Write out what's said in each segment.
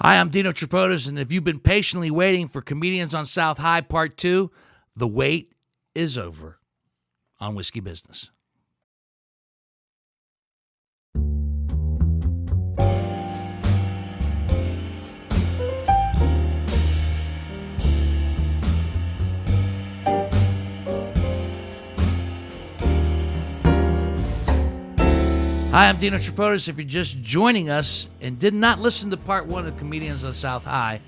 Hi, I'm Dino Tripodis, and if you've been patiently waiting for Comedians on South High Part 2, the wait is over on Whiskey Business. Hi, I'm Dino Tripodis. If you're just joining us and did not listen to part 1 of Comedians on South High,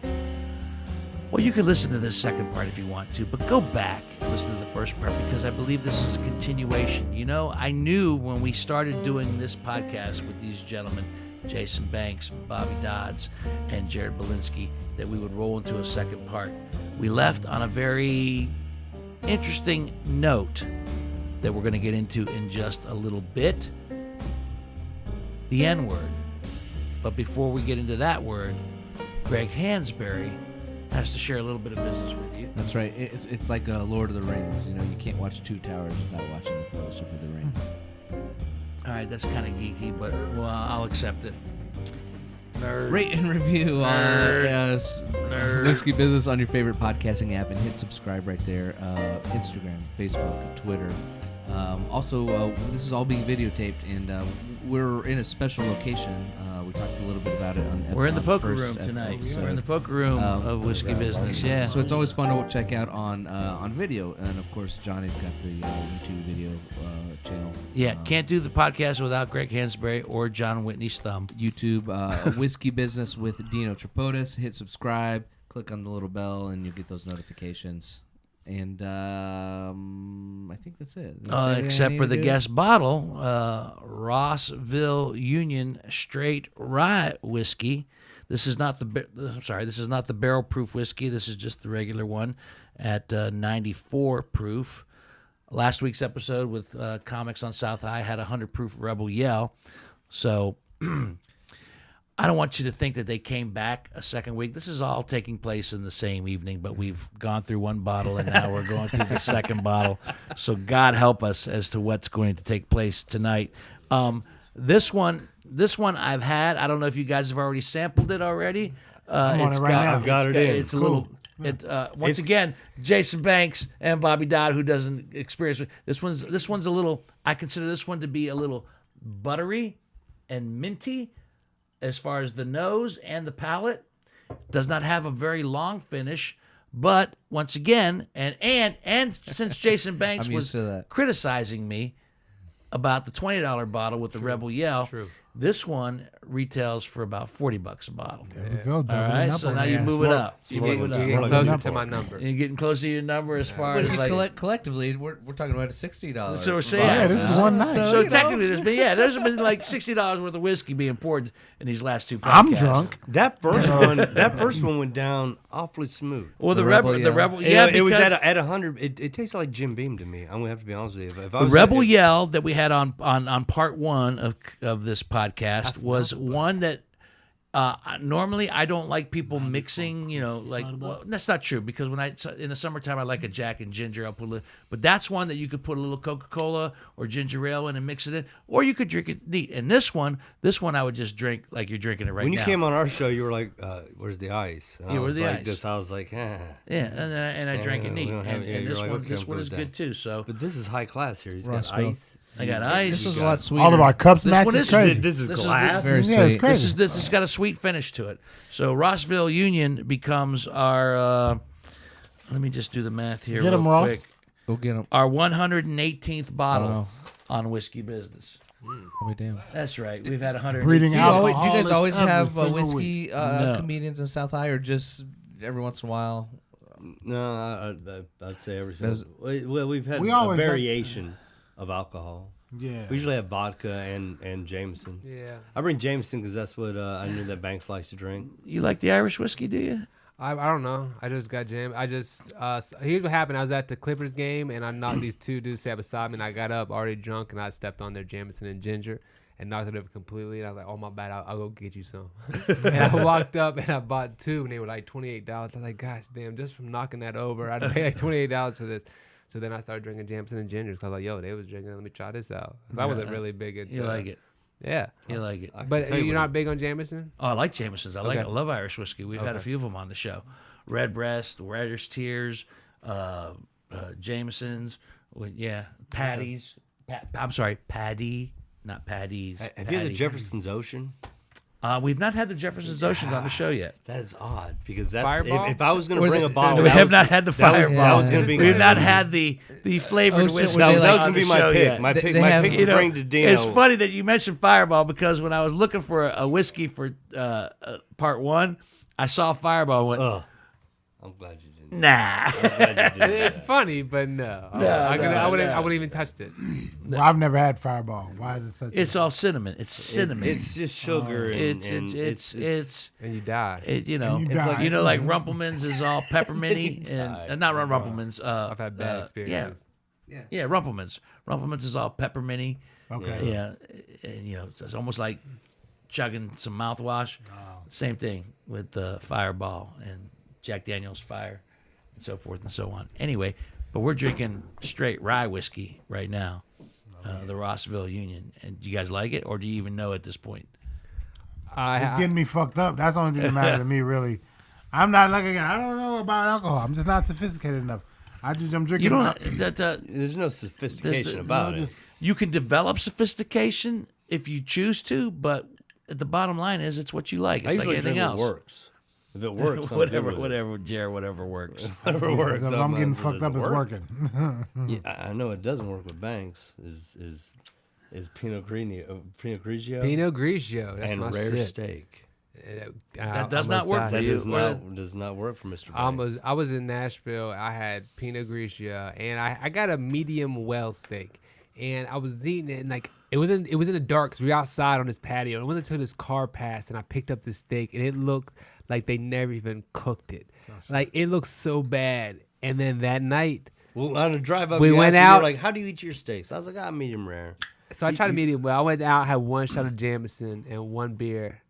well, you can listen to this second part if you want to, but go back and listen to the first part because I believe this is a continuation. You know, I knew when we started doing this podcast with these gentlemen, Jason Banks, Bobby Dodds, and Jared Blinsky, that we would roll into a second part. We left on a very interesting note that we're going to get into in just a little bit. The N-word. But before we get into that word, Greg Hansberry has to share a little bit of business with you. That's right. It's like Lord of the Rings. You know, you can't watch Two Towers without watching The Fellowship of the Ring. All right, that's kind of geeky, but well, I'll accept it. Nerd. Rate and review Nerd. Whiskey Business on your favorite podcasting app and hit subscribe right there. Instagram, Facebook, Twitter. Also, this is all being videotaped, and we're in a special location. We talked a little bit about it on We're in the poker first room tonight. episode. We're in the poker room of Whiskey Business, yeah. So it's always fun to check out on video, and of course Johnny's got the YouTube video channel. Yeah, can't do the podcast without Greg Hansberry or John Whitney's thumb. YouTube, Whiskey Business with Dino Tripodis. Hit subscribe, click on the little bell, and you'll get those notifications. And I think that's it. Except for the guest bottle, Rossville Union Straight Rye Whiskey. This is not the barrel proof whiskey. This is just the regular one at 94 proof. Last week's episode with Comics on South High had 100 proof Rebel Yell. So I don't want you to think that they came back a second week. This is all taking place in the same evening, but we've gone through one bottle and now we're going through the second bottle. So God help us as to what's going to take place tonight. This one I've had. I don't know if you guys have already sampled it already. I'm on it right now. I've got it in. It's cool. A little. Once again, Jason Banks and Bobby Dodd, who doesn't experience it. This one's a little. I consider this one to be a little buttery and minty. As far as the nose and the palate, does not have a very long finish, but once again, and since Jason Banks was criticizing me about the $20 bottle with the Rebel Yell, this one retails for about $40 a bottle. There we go. All right, so now you move it up. You're getting closer to my number. You're getting closer to your number as far as like collectively, we're talking about a $60. So we're saying, yeah, this is one night. So technically, there's been like $60 worth of whiskey being poured in these last two podcasts. I'm drunk. That first one went down awfully smooth. Well, the Rebel, yeah, it was at 100. It tastes like Jim Beam to me. I'm gonna have to be honest with you. If I the was Rebel Yell that we had on part 1 of this podcast was one that normally I don't like people mixing, well, that's not true because when in the summertime I like a Jack and ginger, I'll put but that's one that you could put a little Coca-Cola or ginger ale in and mix it in, or you could drink it neat. And this one I would just drink like you're drinking it right now. When you came on our show, you were like, "Where's the ice?" Yeah, where's the like ice? This, I was like, Yeah, and I drank it neat. And this one is good too. So, but this is high class here. He's got Rossville. ice. I got ice. This is a lot sweeter. All of our cups This match one is is crazy. This is glass. Very Yeah, it's sweet. crazy. This has got a sweet finish to it. So Rossville Union becomes our. Let me just do the math here. Get 'em, real Ross. quick. Go get them. Our 118th bottle on Whiskey Business. Oh, damn. That's right. We've had 100. Breeding Do out. you guys always every have single whiskey week. No. comedians in South High, or just every once in a while? No, I'd say every single. Well, we've had We a always had- variation of alcohol. Yeah. We usually have vodka and Jameson. Yeah. I bring Jameson because that's what I knew that Banks likes to drink. You like the Irish whiskey, do you? I don't know. I just got jammed. Here's what happened. I was at the Clippers game, and I knocked these two dudes sat beside me, and I got up already drunk, and I stepped on their Jameson and ginger and knocked it over completely. And I was like, oh, my bad. I'll go get you some. And I walked up, and I bought two, and they were like $28. I was like, gosh, damn, just from knocking that over, I'd pay like $28 for this. So then I started drinking Jameson and ginger because I was like, yo, they was drinking it. Let me try this out. So I wasn't really big into You like it? Yeah. You like it? But you're not big on Jameson? Oh, I like Jameson's. I Okay. love Irish whiskey. We've had a few of them on the show. Redbreast, Writer's Tears, Jameson's. Paddy's. I'm sorry, Paddy, not Paddy's. Have you had the Jefferson's Ocean? We've not had the Jefferson's Oceans on the show yet. That is odd because that's Fireball? if I was going to bring a bottle, We that have was- not had the that was- Fireball. That was going to be. We've my not pick. had the flavored Ocean whiskey. would be That was like- going to be my show pick. yet. My They- pick. they My have- pick You to know, bring to Dino. it's funny that you mentioned Fireball because when I was looking for a whiskey for part 1, I saw Fireball and went, Ugh. I'm glad you didn't. nah. I'm glad you didn't. It's funny, but no. I wouldn't even touched it. Well, I've never had Fireball. Why is it such? It's all cinnamon. It's cinnamon. It's just sugar. It's And you die. you know, And you it's die. like like Rumpleman's is all pepperminty and not Rumpleman's. I've had bad experiences. Yeah, Rumpleman's. Rumpleman's is all pepperminty. Okay. Yeah, and, it's almost like chugging some mouthwash. Same thing with the Fireball and Jack Daniel's Fire, and so forth and so on. Anyway, but we're drinking straight rye whiskey right now, the Rossville Union. And do you guys like it, or do you even know at this point? It's getting me fucked up. That's the only thing that matters to me, really. I'm not like again. I don't know about alcohol. I'm just not sophisticated enough. I'm drinking. You don't. There's no sophistication about it. You can develop sophistication if you choose to, but the bottom line is it's what you like. I It's like usually anything drink else. what works. If it works, I'm whatever, good with it. Jared, whatever works. Whatever works. If I'm getting fucked up, it's working. Yeah, I know it doesn't work with Banks. Is Pinot Grigio, Pinot Grigio. That's and my rare shit. steak. That does not work for That you. does not work for Mr. Banks. I was in Nashville. I had Pinot Grigio, and I got a medium well steak, and I was eating it, and like it was in the dark because we were outside on this patio. And it wasn't until this car passed, and I picked up this steak, and it looked like they never even cooked it. Like it looked so bad. And then that night, Well, on a drive up, we you went asked me, out. You're like, how do you eat your steaks? I was like, medium rare. So I tried to medium well. I went out, had one shot of Jameson and one beer,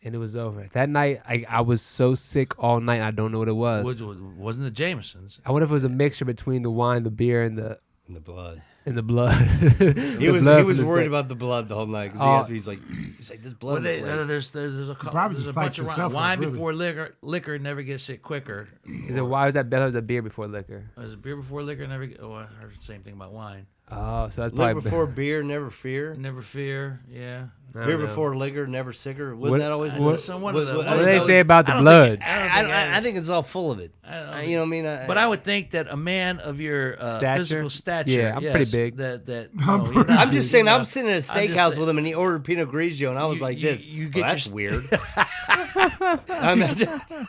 and it was over. That night, I was so sick all night. I don't know what it was. Wasn't the Jamesons? I wonder if it was a mixture between the wine, the beer, and the In the blood. blood. He was blood worried from the steak. about the blood the whole night because he asked me, he's like, this blood. Well, is like, there's a probably there's a just bunch psyched of yourself wine up, really. before liquor never gets sick quicker. Is it why was that better than beer before liquor? Is it beer before liquor never? I heard the same thing about wine. Oh, so that's liquor probably before beer, never fear. Never fear. Yeah. I don't Beer know. before liquor, never sicker. Wasn't that always? What do they say about the blood? I think it's all full of it. You know what I mean? But I would think that a man of your physical stature, Yeah, I'm pretty big. That no, you're not. I'm just saying, You know, I'm sitting at a I'm just steakhouse saying- with him, and he ordered Pinot Grigio, and I was like this. you get that's your- weird.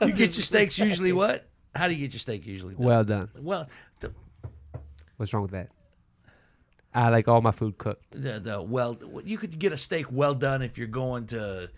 You get your steaks usually what? How do you get your steak usually? Done? Well done. Well, What's wrong with that? I like all my food cooked. you could get a steak well done if you're going to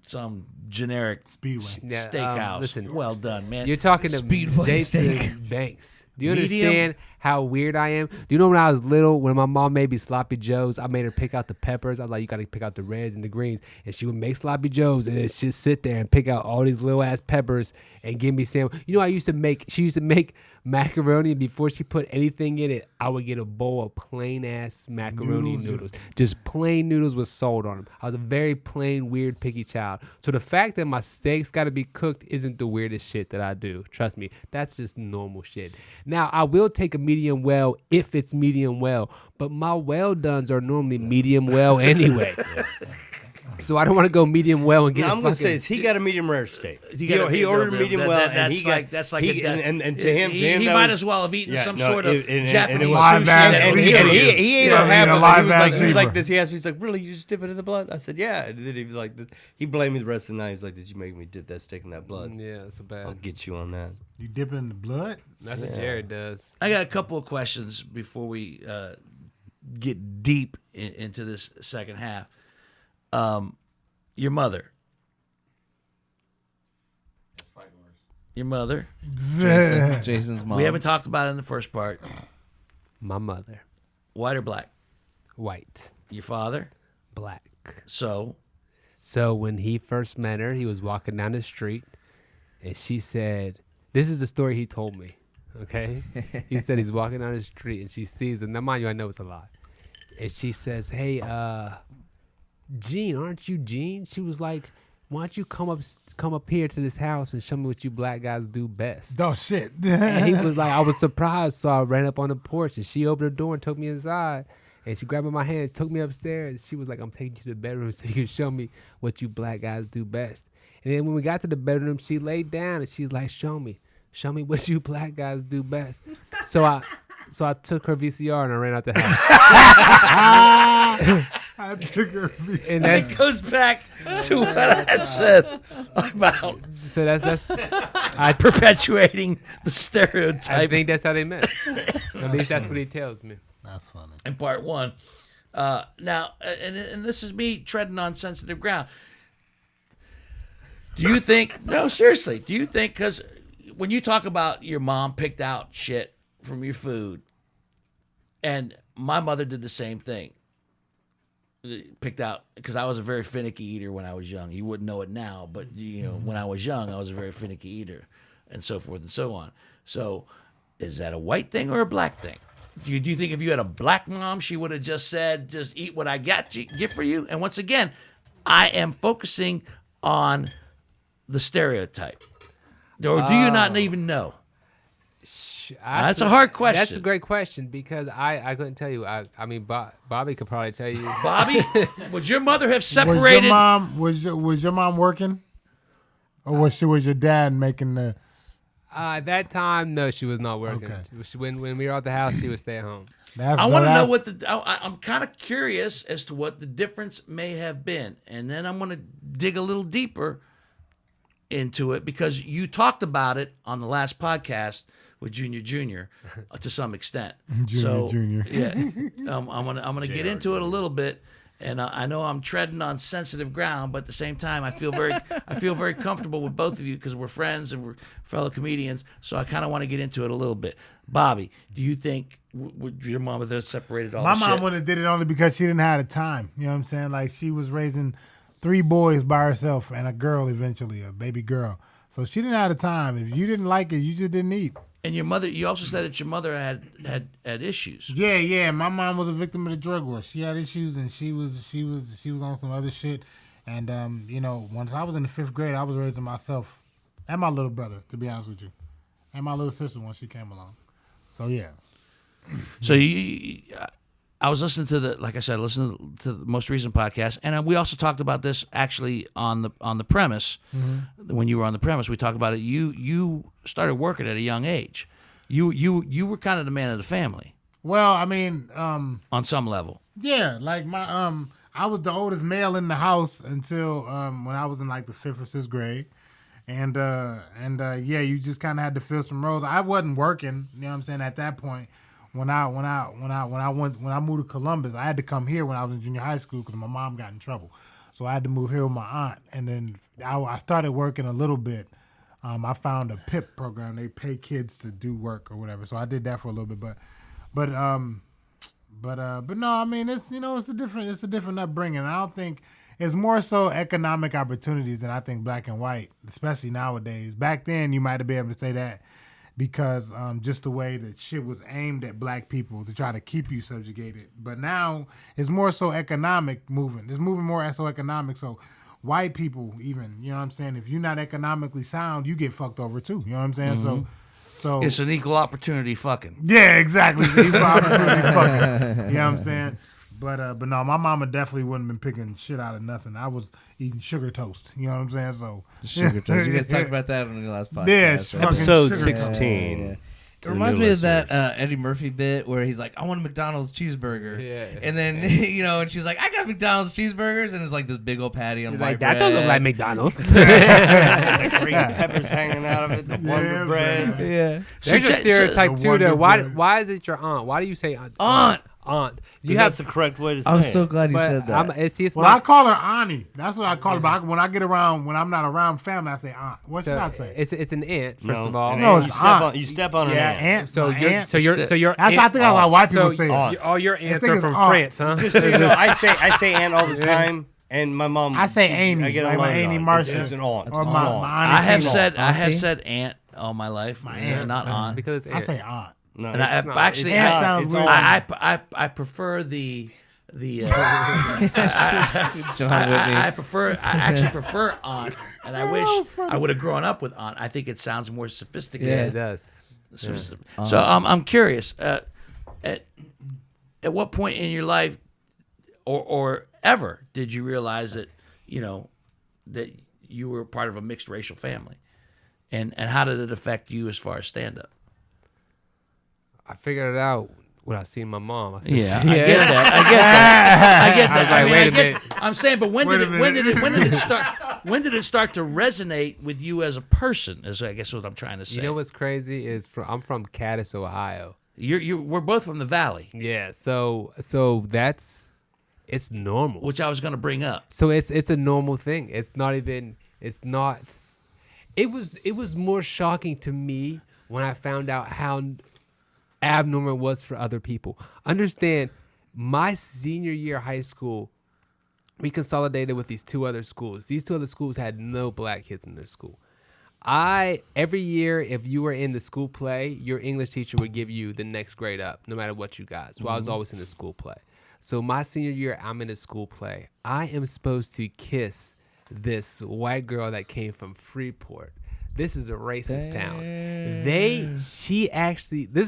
some generic Speedway. Yeah, steakhouse. listen, well done, man. You're talking to Speedway Jason steak. Banks. Do you Medium? understand how weird I am? Do you know when I was little, when my mom made me sloppy joes, I made her pick out the peppers. I was like, you got to pick out the reds and the greens. And she would make sloppy joes and then she'd sit there and pick out all these little ass peppers and give me sandwich. You know, she used to make macaroni, and before she put anything in it, I would get a bowl of plain ass macaroni noodles. Just plain noodles with salt on them. I was a very plain, weird, picky child. So the fact that my steaks got to be cooked isn't the weirdest shit that I do. Trust me, that's just normal shit. Now, I will take a medium well if it's medium well, but my well dones are normally medium well anyway. So I don't want to go medium well and get. I'm gonna say this. He got a medium rare steak. He ordered medium well, and he got that's like he, and to him, he that might was- as well have eaten Yeah, some no, sort of it- and Japanese it was live sushi. ass that And was he zebra. eaten. ate Yeah, about half a of it. live He ass was like zebra. this. He asked me, he's like, really, you just dip it in the blood? I said, yeah. And then he was like, he blamed me the rest of the night. He's like, did you make me dip that steak in that blood? Yeah, that's so I'll bad. get you on that. You dip it in the blood? That's what Jared does. I got a couple of questions before we get deep into this second half. Your mother. Your mother. Jason's mom. We haven't talked about it in the first part. My mother, White or black? white, Your father. black. So So when he first met her, he was walking down the street, and she said, "This is the story he told me." Okay, he said he's walking down the street, and she sees him. Now, mind you, I know it's a lie. and she says, "Hey, Gene, aren't you Gene?" She was like, "Why don't you come up here to this house and show me what you black guys do best?" Oh shit. And he was like, I was surprised, so I ran up on the porch, and she opened the door and took me inside. And she grabbed my hand, took me upstairs, and she was like, "I'm taking you to the bedroom so you can show me what you black guys do best." And then when we got to the bedroom, she laid down and she's like, "Show me what you black guys do best." So I took her VCR and I ran out the house. I took her VCR. And It goes back to what I said about so that's perpetuating the I stereotype think that's how they met. At least that's what he tells me. That's funny. in part one. Now, and this is me treading on sensitive ground. Do you think, no, seriously, do you think, because when you talk about your mom picked out shit from your food, and my mother did the same thing, picked out, because I was a very finicky eater when I was young. You wouldn't know it now, but when I was young, I was a very finicky eater, and so forth and so on. So, is that a white thing or a black thing? Do you think if you had a black mom, she would have just said, "Just eat what I get for you"? And once again, I am focusing on the stereotype. Or do you not even know? That's a hard question. That's a great question because I couldn't tell you. I mean, Bobby could probably tell you. Bobby, would your mother have separated? Was your mom working, or was your dad making the? At that time, no, she was not working. Okay. When we were at the house, she would stay at home. I want to know what I'm kind of curious as to what the difference may have been, and then I'm going to dig a little deeper into it because you talked about it on the last podcast with Junior to some extent. Junior. Yeah, I'm gonna get into it a little bit, and I know I'm treading on sensitive ground, but at the same time, I feel very comfortable with both of you because we're friends and we're fellow comedians. So I kind of want to get into it a little bit. Bobby, do you think would your mom have separated all? My the mom shit? would have did it only because she didn't have the time. You know what I'm saying? Like she was raising 3 boys by herself and a girl eventually, a baby girl. So she didn't have the time. If you didn't like it, you just didn't eat. And your mother, you also said that your mother had issues. Yeah. My mom was a victim of the drug war. She had issues, and she was on some other shit. And once I was in the 5th grade, I was raising myself and my little brother, to be honest with you, and my little sister when she came along. So yeah. So I was listening to listening to the most recent podcast, and we also talked about this actually on the premise. Mm-hmm. When you were on the premise, we talked about it. You started working at a young age. You were kind of the man of the family. Well, I mean, on some level. Yeah, like my I was the oldest male in the house until when I was in like the 5th or 6th grade. And yeah, you just kind of had to fill some roles. I wasn't working, you know what I'm saying, at that point. When I moved to Columbus, I had to come here when I was in junior high school because my mom got in trouble. So I had to move here with my aunt. And then I started working a little bit. I found a PIP program. They pay kids to do work or whatever. So I did that for a little bit. But no, I mean it's a different upbringing. I don't think it's more so economic opportunities than I think black and white, especially nowadays. Back then you might have been able to say that because just the way that shit was aimed at black people to try to keep you subjugated. But now it's more so economic moving. It's moving more so economic. So white people even, you know what I'm saying, if you're not economically sound, you get fucked over too. You know what I'm saying? Mm-hmm. So it's an equal opportunity fucking. Yeah, exactly. It's an equal opportunity fucking. You know what I'm saying? But no, my mama definitely wouldn't have been picking shit out of nothing. I was eating sugar toast. You know what I'm saying? So sugar toast. You guys talked about that on the last podcast. Yeah, it's right? Episode 16. Yeah. It reminds me of that Eddie Murphy bit where he's like, "I want a McDonald's cheeseburger," and then and she's like, "I got McDonald's cheeseburgers," and it's like this big old patty on white bread. That don't look like McDonald's. Green peppers hanging out of it, the Wonder Bread. Yeah, there's a stereotype too. Though, why is it your aunt? Why do you say aunt? Aunt. That's the correct way to say it. I'm so glad you said that. I call her Auntie. That's what I call her. But when I'm not around family, I say aunt. What should I say? It's an aunt, first of all. No, it's aunt. You step on an aunt. So your that's I think how white people say it. All your aunts are from France, huh? Just so you know, I say aunt all the time. And my mom, I say Amy, I get like my Amy Marshall. It's an aunt. Or my I have said aunt all my life. My aunt, not aunt. Because I say aunt. No, and I sounds weird. I prefer the the John Whitney. I actually prefer aunt, and I wish I would have grown up with aunt. I think it sounds more Yeah, sophisticated. it does. So I'm curious. At what point in your life, or ever, did you realize that that you were part of a mixed racial family, and how did it affect you as far as stand up? I figured it out when I seen my mom. I said, I get that. I get that. I was like, wait a minute. I'm saying, but when did it start? When did it start to resonate with you as a person? Is I guess what I'm trying to say. You know what's crazy is I'm from Cadiz, Ohio. We're both from the Valley, Yeah, so it's normal. which I was going to bring up. So it's a normal thing. It was more shocking to me when I found out how abnormal it was for other people. Understand, my senior year of high school, we consolidated with these two other schools. These two other schools had no black kids in their school. Every year, if you were in the school play, your English teacher would give you the next grade up, no matter what you got. So I was always in the school play. So my senior year, I'm in a school play. I am supposed to kiss this white girl that came from Freeport. This is a racist town. This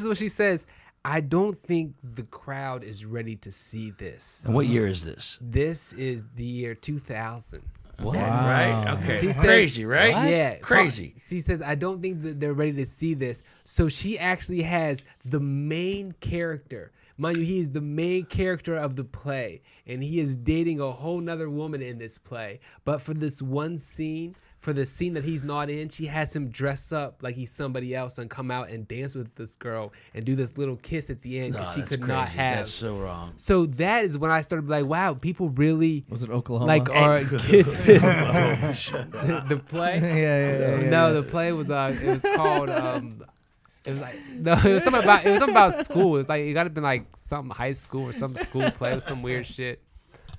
is what she says. I don't think the crowd is ready to see this. And what year is this? This is the year 2000. What? Right? Okay. She said- Crazy, right? What? Yeah, Crazy. She says, I don't think that they're ready to see this. So she actually has the main character. Mind you, he is the main character of the play, and he is dating a whole nother woman in this play. But for this one scene, for the scene that he's not in, she has him dress up like he's somebody else and come out and dance with this girl and do this little kiss at the end because she that's could not crazy. have. That's so wrong. So that is when I started to be like, wow, people really Was it Oklahoma? like are kissing. The play? yeah. No, the play was it was called it was like no, it was something about school. It was like it gotta been like some high school or some school play or some weird shit.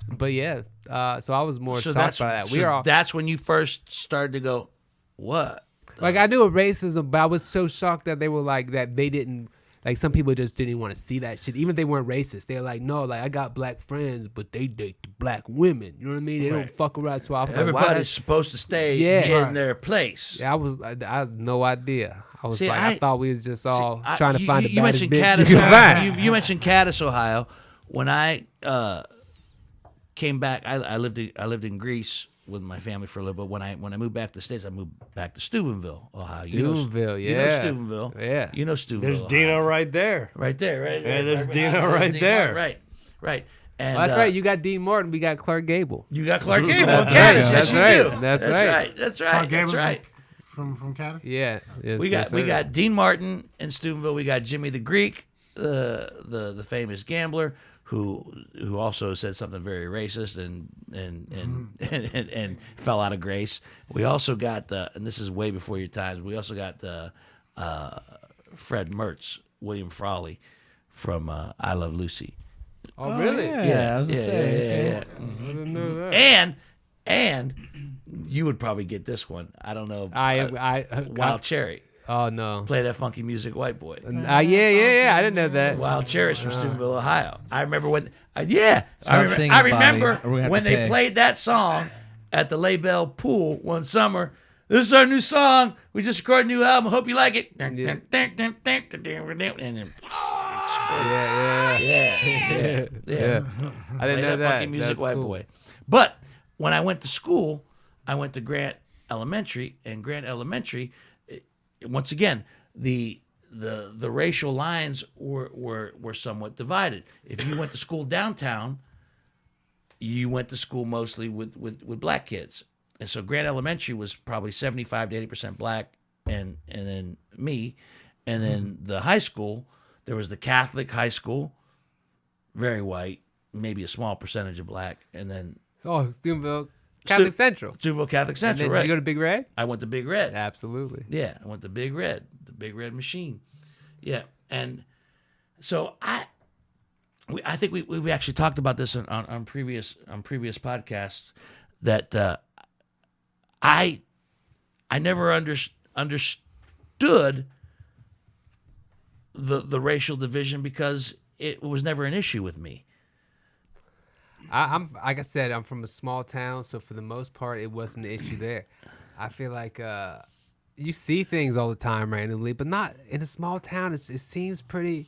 But yeah, so I was more shocked by that. That's when you first started to go, what? Like I knew of racism, but I was so shocked that they were like that they didn't like some people just didn't want to see that shit. Even if they weren't racist, they're like, no, like I got black friends, but they date the black women. You know what I mean? They don't fuck around. So I was like, Everybody's supposed to stay in their place. Yeah, I had no idea. I was See, I thought we was just all I- trying to find the you baddest mentioned bitch Cadiz, you could find. you mentioned Cadiz, Ohio. When I came back, I lived in Greece with my family for a little bit. When I moved baback to the States, I moved back to Steubenville, Ohio. Steubenville, You know yeah. Steubenville. Yeah. You know Steubenville. There's Ohio. Dino right there. Right there, right? Yeah, there's right, Dino right Dean there. Martin, right. And Well, that's right. You got Dean Martin. We got Clark Gable. you got Clark Gable. That's Cadiz, right, yes, that's you right, do. that's right. That's Clark right. Gable That's right. from Cadiz? Yeah. Yes, We yes, sir. got Dean Martin in Steubenville. We got Jimmy the Greek, the famous gambler, who also said something very racist and fell out of grace. We also got and this is way before your times. We also got Fred Mertz, William Frawley from I Love Lucy. Oh, really? Yeah, I was gonna say. Yeah. I didn't know that. And you would probably get this one. I don't know. Wild Cherry. Oh no. Play that funky music, white boy. Yeah. I didn't know that. Wild Cherries from Steubenville, Ohio. I remember when, Stop singing, I remember Bobby, or we're gonna have when to they pay. played that song at the Les Belle Pool one summer. This is our new song. We just recorded a new album. Hope you like it. And then, Yeah. I didn't play know that that. funky music, That's white cool. boy. But when I went to school, I went to Grant Elementary, and Grant Elementary, once again, the racial lines were somewhat divided. If you went to school downtown, you went to school mostly with black kids, and so Grant Elementary was probably 75 to 80% black, and then me, and then the high school, there was the Catholic high school, very white, maybe a small percentage of black, and then Oh, Steubenville Catholic Central. Steubenville Catholic And Central. then Right? did you go to Big Red? I went to Big Red. Absolutely. Yeah, I went to Big Red, the Big Red Machine. Yeah, and so I think we've actually talked about this on previous podcasts that I never understood the racial division because it was never an issue with me. I'm like I said, I'm from a small town, so for the most part, it wasn't an issue there. I feel like you see things all the time randomly, but not in a small town. It seems pretty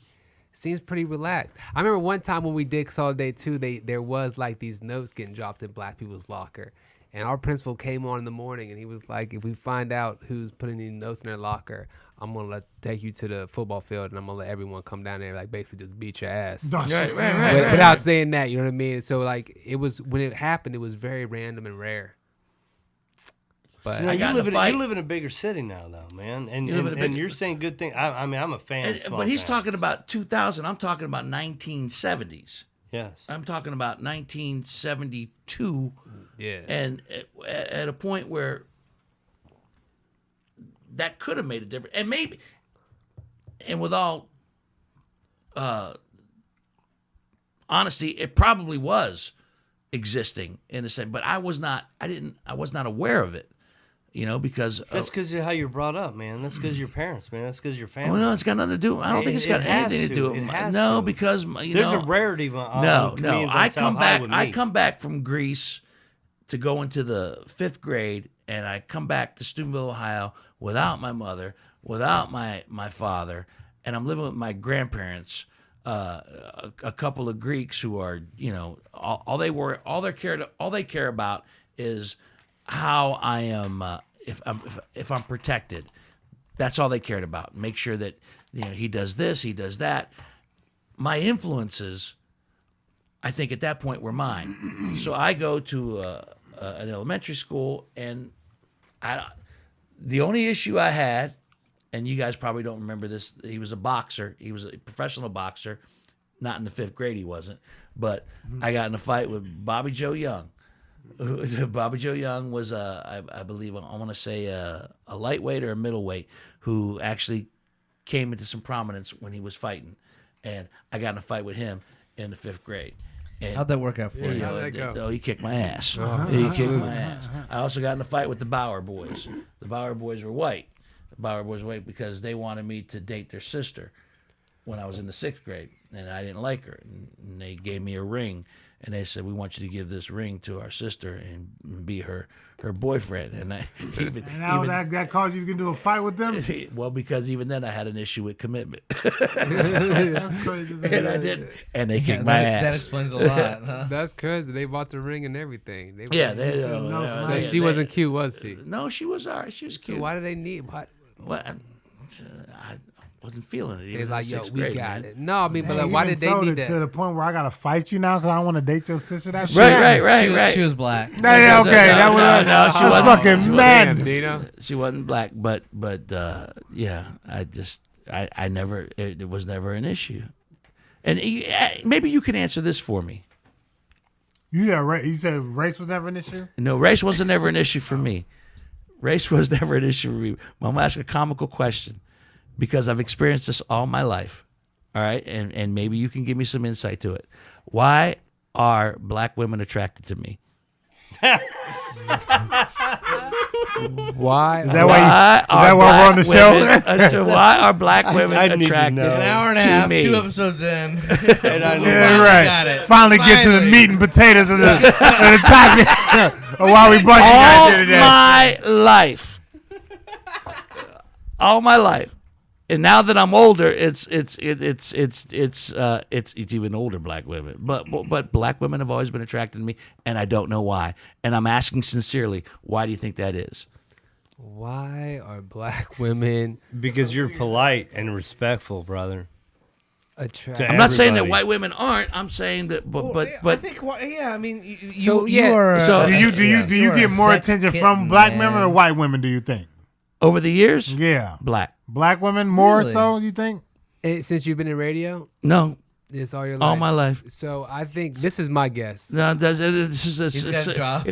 relaxed. I remember one time when we did Consolidate 2, there was like these notes getting dropped in black people's locker. And our principal came on in the morning and he was like, if we find out who's putting these notes in their locker, I'm going to take you to the football field and I'm going to let everyone come down there, like basically just beat your ass. Right. Without saying that, you know what I mean? So like it was, when it happened, it was very random and rare. But So, got you in a fight. live in a bigger city now, though, man, and You live in a bigger- you're saying good things. I mean, I'm a fan. of small But he's towns. talking about 2000. I'm talking about 1970s. Yes. I'm talking about 1972. yeah. And at a point where that could have made a difference. And maybe, and with all honesty, it probably was existing in a sense, but I was not aware of it, because That's because of how you're brought up, man. That's because your parents, man. That's because your family. well, no, it's got nothing to do. I don't think it's got It has anything to do to. with It my, has no, to. because There's a rarity on no. comedians on I South come High back. with I me. come back from Greece to go into the 5th grade, and I come back to Steubenville, Ohio, without my mother, without my father, and I'm living with my grandparents. A couple of Greeks who are, all they care about is how I am, if I'm protected. That's all they cared about. Make sure that he does this, he does that. My influences, I think at that point, were mine. So I go to an elementary school, and the only issue I had, and you guys probably don't remember this, he was a boxer. He was a professional boxer. Not in the 5th grade, he wasn't. But I got in a fight with Bobby Joe Young. Bobby Joe Young was, I believe, I want to say a lightweight or a middleweight who actually came into some prominence when he was fighting. And I got in a fight with him in the 5th grade. And How'd that work out for you? How'd that go? Oh, he kicked my ass. He kicked my ass. I also got in a fight with the Bauer boys. The Bauer boys were white. The Bauer boys were white because they wanted me to date their sister when I was in the 6th grade, and I didn't like her. And they gave me a ring, and they said, "We want you to give this ring to our sister and be her boyfriend." And I And now that caused you to get into a fight with them? well, because even then I had an issue with commitment, That's crazy. and I didn't. And they kicked my That ass. explains a lot, huh? That's crazy. They bought the ring and everything. Yeah, they. So she wasn't cute, was she? No, she was all right. She was So cute. why do they need what? Well, I wasn't feeling it. Even They're in like, the yo, 6th we grade, got man. it. No, I mean, but Man, like, why you did they sold need it to that? the point where I gotta fight you now because I want to date your sister? That's Right. She was black. Yeah, okay, that was no, she that's wasn't. fucking Damn, madness. Dino. She wasn't black, but yeah, I never. It was never an issue. And maybe you can answer this for me. You said race was never an issue? No, race wasn't ever an issue for me. Race was never an issue for me. I'm gonna ask a comical question because I've experienced this all my life. All right, and maybe you can give me some insight to it. Why are black women attracted to me? Why? Is that why we're on the show? Why are black women I need to attracted? know. An hour and a To half, me. 2 episodes in. And I know. Yeah, Finally right. got it. Finally get to the Finally. meat and potatoes of the topic of why we brought you all guys here today. my life, and now that I'm older, it's even older black women. But black women have always been attracted to me, and I don't know why. And I'm asking sincerely, why do you think that is? Why are black women Because you're polite and respectful, brother. attracted? I'm not saying that Everybody. white women aren't. I'm saying that, I but think, I mean, you, So, you yeah. are. So- Do you you're get a more sex attention kitten, from black man. women or white women? Do you think? over the years, Yeah, black. black women more Really? so. You think? Since you've been in radio, No, this all your life. all my life. So I think this is my guess. No, it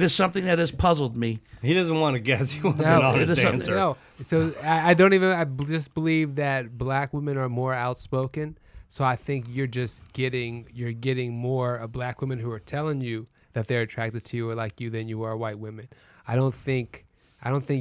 is something that has puzzled me. He doesn't want to guess. He wants No, an honest it is something- answer. No, so I don't even. Just believe that black women are more outspoken. So I think you're getting more of black women who are telling you that they're attracted to you or like you than you are white women. I don't think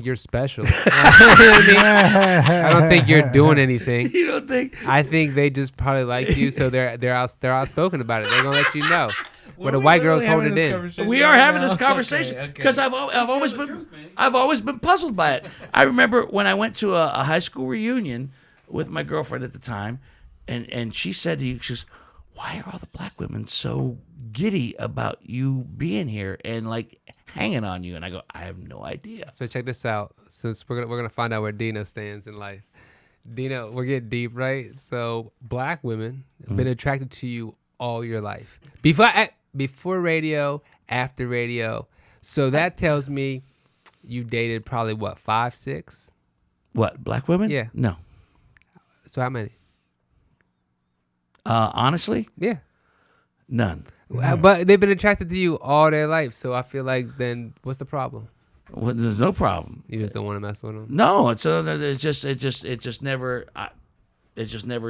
you're special. I don't think you're doing anything. You don't think? I think they just probably like you, so they're outspoken about it. They're gonna let you know. where the white girls hold it in. We are having this conversation because I've always been puzzled by it. I remember when I went to a high school reunion with my girlfriend at the time, and she said to you, she goes, "Why are all the black women so giddy about you being here and like hanging on you?" And I go, "I have no idea." So check this out. Since we're gonna find out where Dino stands in life. Dino, we're getting deep, right? So black women have been attracted to you all your life. Before radio, after radio. So that tells me you dated probably what, 5, 6? What, black women? Yeah. No. So how many? Honestly, Yeah. none. But they've been attracted to you all their life. So I feel like then what's the problem? Well, there's no problem. You just don't want to mess with them? No, it just never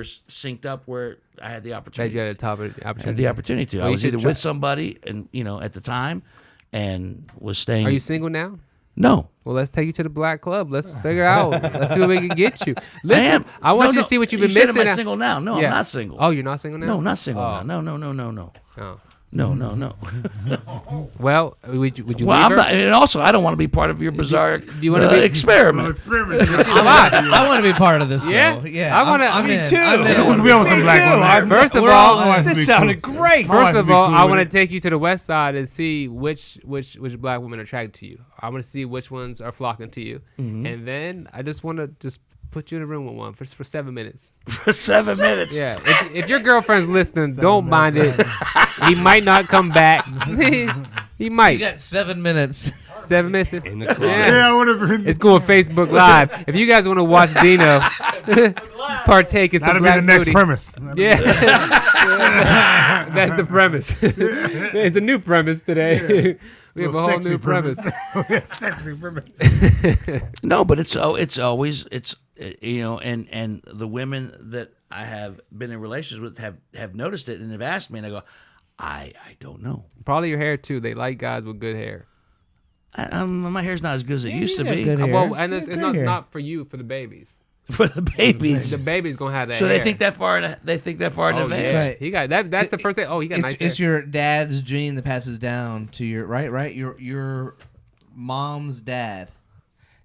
synced up where I had the That opportunity. you had the I had opportunity. the opportunity to. Well, I you was should either with somebody, and at the time, and was staying. Are you single now? No. Well, let's take you to the black club. Let's figure out. Let's see what we can get you. Listen, I want you to see what you've been said, missing. Am I single now? No, Yeah. I'm not single. Oh, you're not single now? No, not single Oh. now. No. Oh. No. Well, would you Well, leave I'm her? not, and also I don't want to be part of your bizarre you wanna be- experiment. I want to be part of this. Yeah? though. Yeah. I wanna- I'm me in. too. I'm in. I want to be with some black women. First of We're all, I want to This be sounded cool. great. want First to of be all, cool I with want to it. take you to the west side and see which black women are attracted to you. I want to see which ones are flocking to you, and then I just want to put you in a room with one for 7 minutes. For 7 minutes. Yeah, if your girlfriend's listening, don't mind it. He might not come back. He might. You got 7 minutes. 7 minutes. In the club. Yeah. Yeah, I would have been. It's going Facebook Live. If you guys want to watch Dino partake in some That'll be black the next booty, premise. yeah, that's the premise. It's a new premise today. We have a whole Sexy new premise. Sexy premise. No, but it's always and the women that I have been in relations with have noticed it and have asked me, and I go, I don't know. Probably your hair too. They like guys with good hair. My hair's not as good as it used to got be. good hair. Well, and Yeah, it's great not, hair. not for you, for the babies. For the babies. The baby's gonna have that. So they hair. think that far. They think that far in Oh, advance. yeah. right. He got that. That's the first thing. Oh, he got nice It's hair. your dad's gene that passes down to your right. Your mom's dad.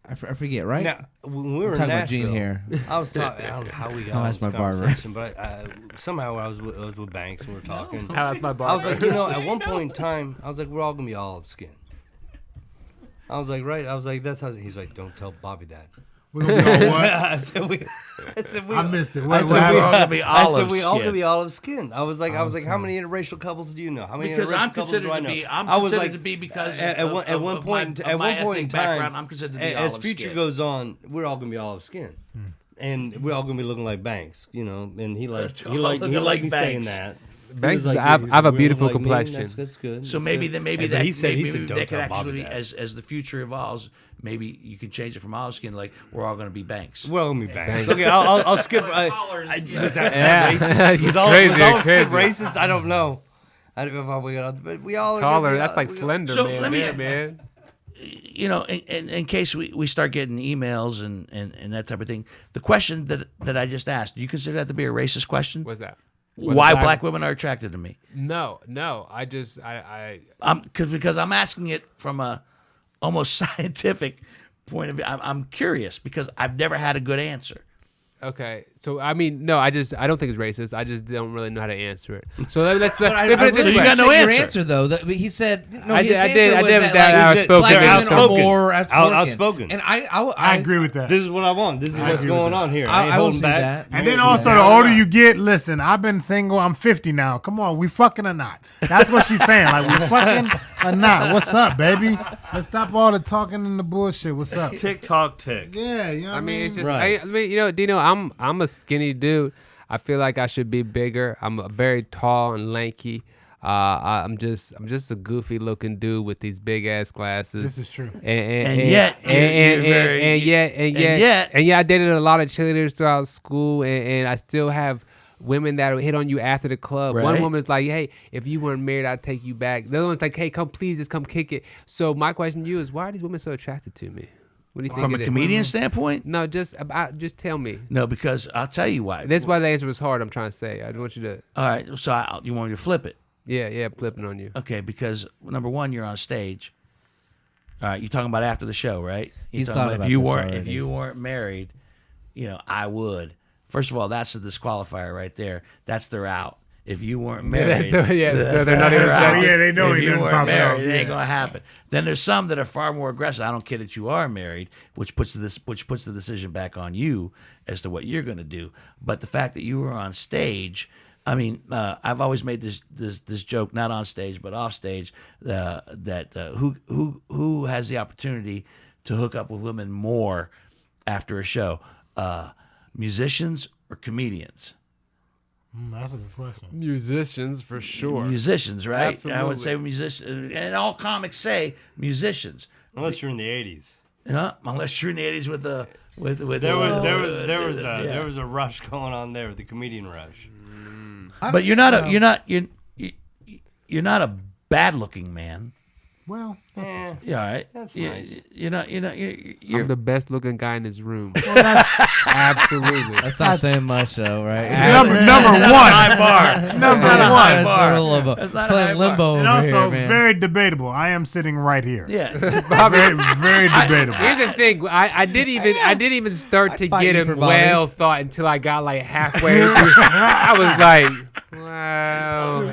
I forget, right? Now, when we were talking in about Gene Nashville, here. I was talking. I don't know how we got Oh, on that's this my barber. conversation, but somehow I was with Banks and we were talking. Oh, that's my I barber. was like, at one point in time, I was like, we're all gonna be olive skin. I was like, right? I was like, that's how. He's like, don't tell Bobby that. We're gonna be all what? I said we. I missed it. I What said we happened? all gonna be I said olive we all skin. gonna be olive skin. I was like, how many interracial couples do you know? How many Because interracial I'm couples considered do I to know? be. I'm I was considered like, to be because at one of point my in ethnic time, background. I'm considered to be as olive future skin. goes on, we're all gonna be olive skin, and we're all gonna be looking like Banks, And he liked looking like me saying Banks. that. Banks, He was like, I have "We're a all beautiful like me," and complexion. That's good. So that's maybe good. that maybe But that he said, maybe "Don't that could tell Bobby actually that." as the future evolves, maybe you can change it from olive skin. Like we're all going to be Banks. We're all gonna be Banks. Banks. Okay, I'll skip. Was that racist? He's Was all crazy, of skip crazy. racist? I don't know. I don't know if we got, but we all are gonna Taller. be- That's like we- Slender So Man. let me- Yeah, man. In case we start getting emails and that type of thing, the question that I just asked, do you consider that to be a racist question? What's that? Why black women are attracted to me? No. I just I Because I'm asking it from a almost scientific point of view. I'm curious because I've never had a good answer. Okay, so I mean, no, I don't think it's racist. I just don't really know how to answer it. So let's But put it this So you way. got no your answer. answer though. He said no. I his did- I answer did- I was did that, that like, outspoken. black They're women are outspoken. more outspoken. Outspoken. And I agree with that. This is what I want. This is what's agree with going that. on here. I ain't will holding see back. that. And then also, the older you get, listen, I've been single. I'm 50 now. Come on, we fucking or not? That's what she's saying. Like, we fucking or not? What's up, baby? Let's stop all the talking and the bullshit. What's up? Tick tock tick. Yeah, you know what I mean, it's just Right. I mean, Dino, I'm a skinny dude. I feel like I should be bigger. I'm very tall and lanky. I'm just a goofy looking dude with these big ass glasses. This is true. And yet, I dated a lot of cheerleaders throughout school, and I still have women that will hit on you after the club. Right. One woman's like, "Hey, if you weren't married, I'd take you back." The other one's like, "Hey, come please, just come kick it." So my question to you is, why are these women so attracted to me? What do you think? From a it is? comedian standpoint, No, just tell me. no, because I'll tell you why. That's why the answer was hard. I'm trying to say. I don't want you to. All right, so you want me to flip it? Yeah, flipping on you. Okay, because number one, you're on stage. All right, you're talking about after the show, right? He's Talking thought about if you this weren't already. if you weren't married, I would. First of all, that's a disqualifier right there. That's their out. If you weren't married, so they're not even out. Yeah, they know if he you doesn't weren't pop married, out. it ain't Yeah. gonna happen. Then there's some that are far more aggressive. I don't care that you are married, which puts the decision back on you as to what you're gonna do. But the fact that you were on stage. I mean, I've always made this joke, not on stage but off stage, that who has the opportunity to hook up with women more after a show, musicians or comedians? That's a good question. Musicians for sure. Musicians, right? I Absolutely. would say musicians, and all comics say musicians. Unless you're in the 80s. Unless you're in the 80s with the There was a rush going on there, the comedian rush. But you're not a bad looking man. Well, Yeah, Yeah, all right. That's You- nice. You're not. I'm the best looking guy in this room. that's Absolutely. That's not saying much, though, right? number one. High bar. Number That's not a one. high That's bar. a little of a That's not a playing high bar. limbo And over also here, man. very debatable. I am sitting right here. Yeah. Very, very debatable. Here's the thing. I didn't even start to fight get you for him Bobby. well thought until I got like halfway through. I was like, wow.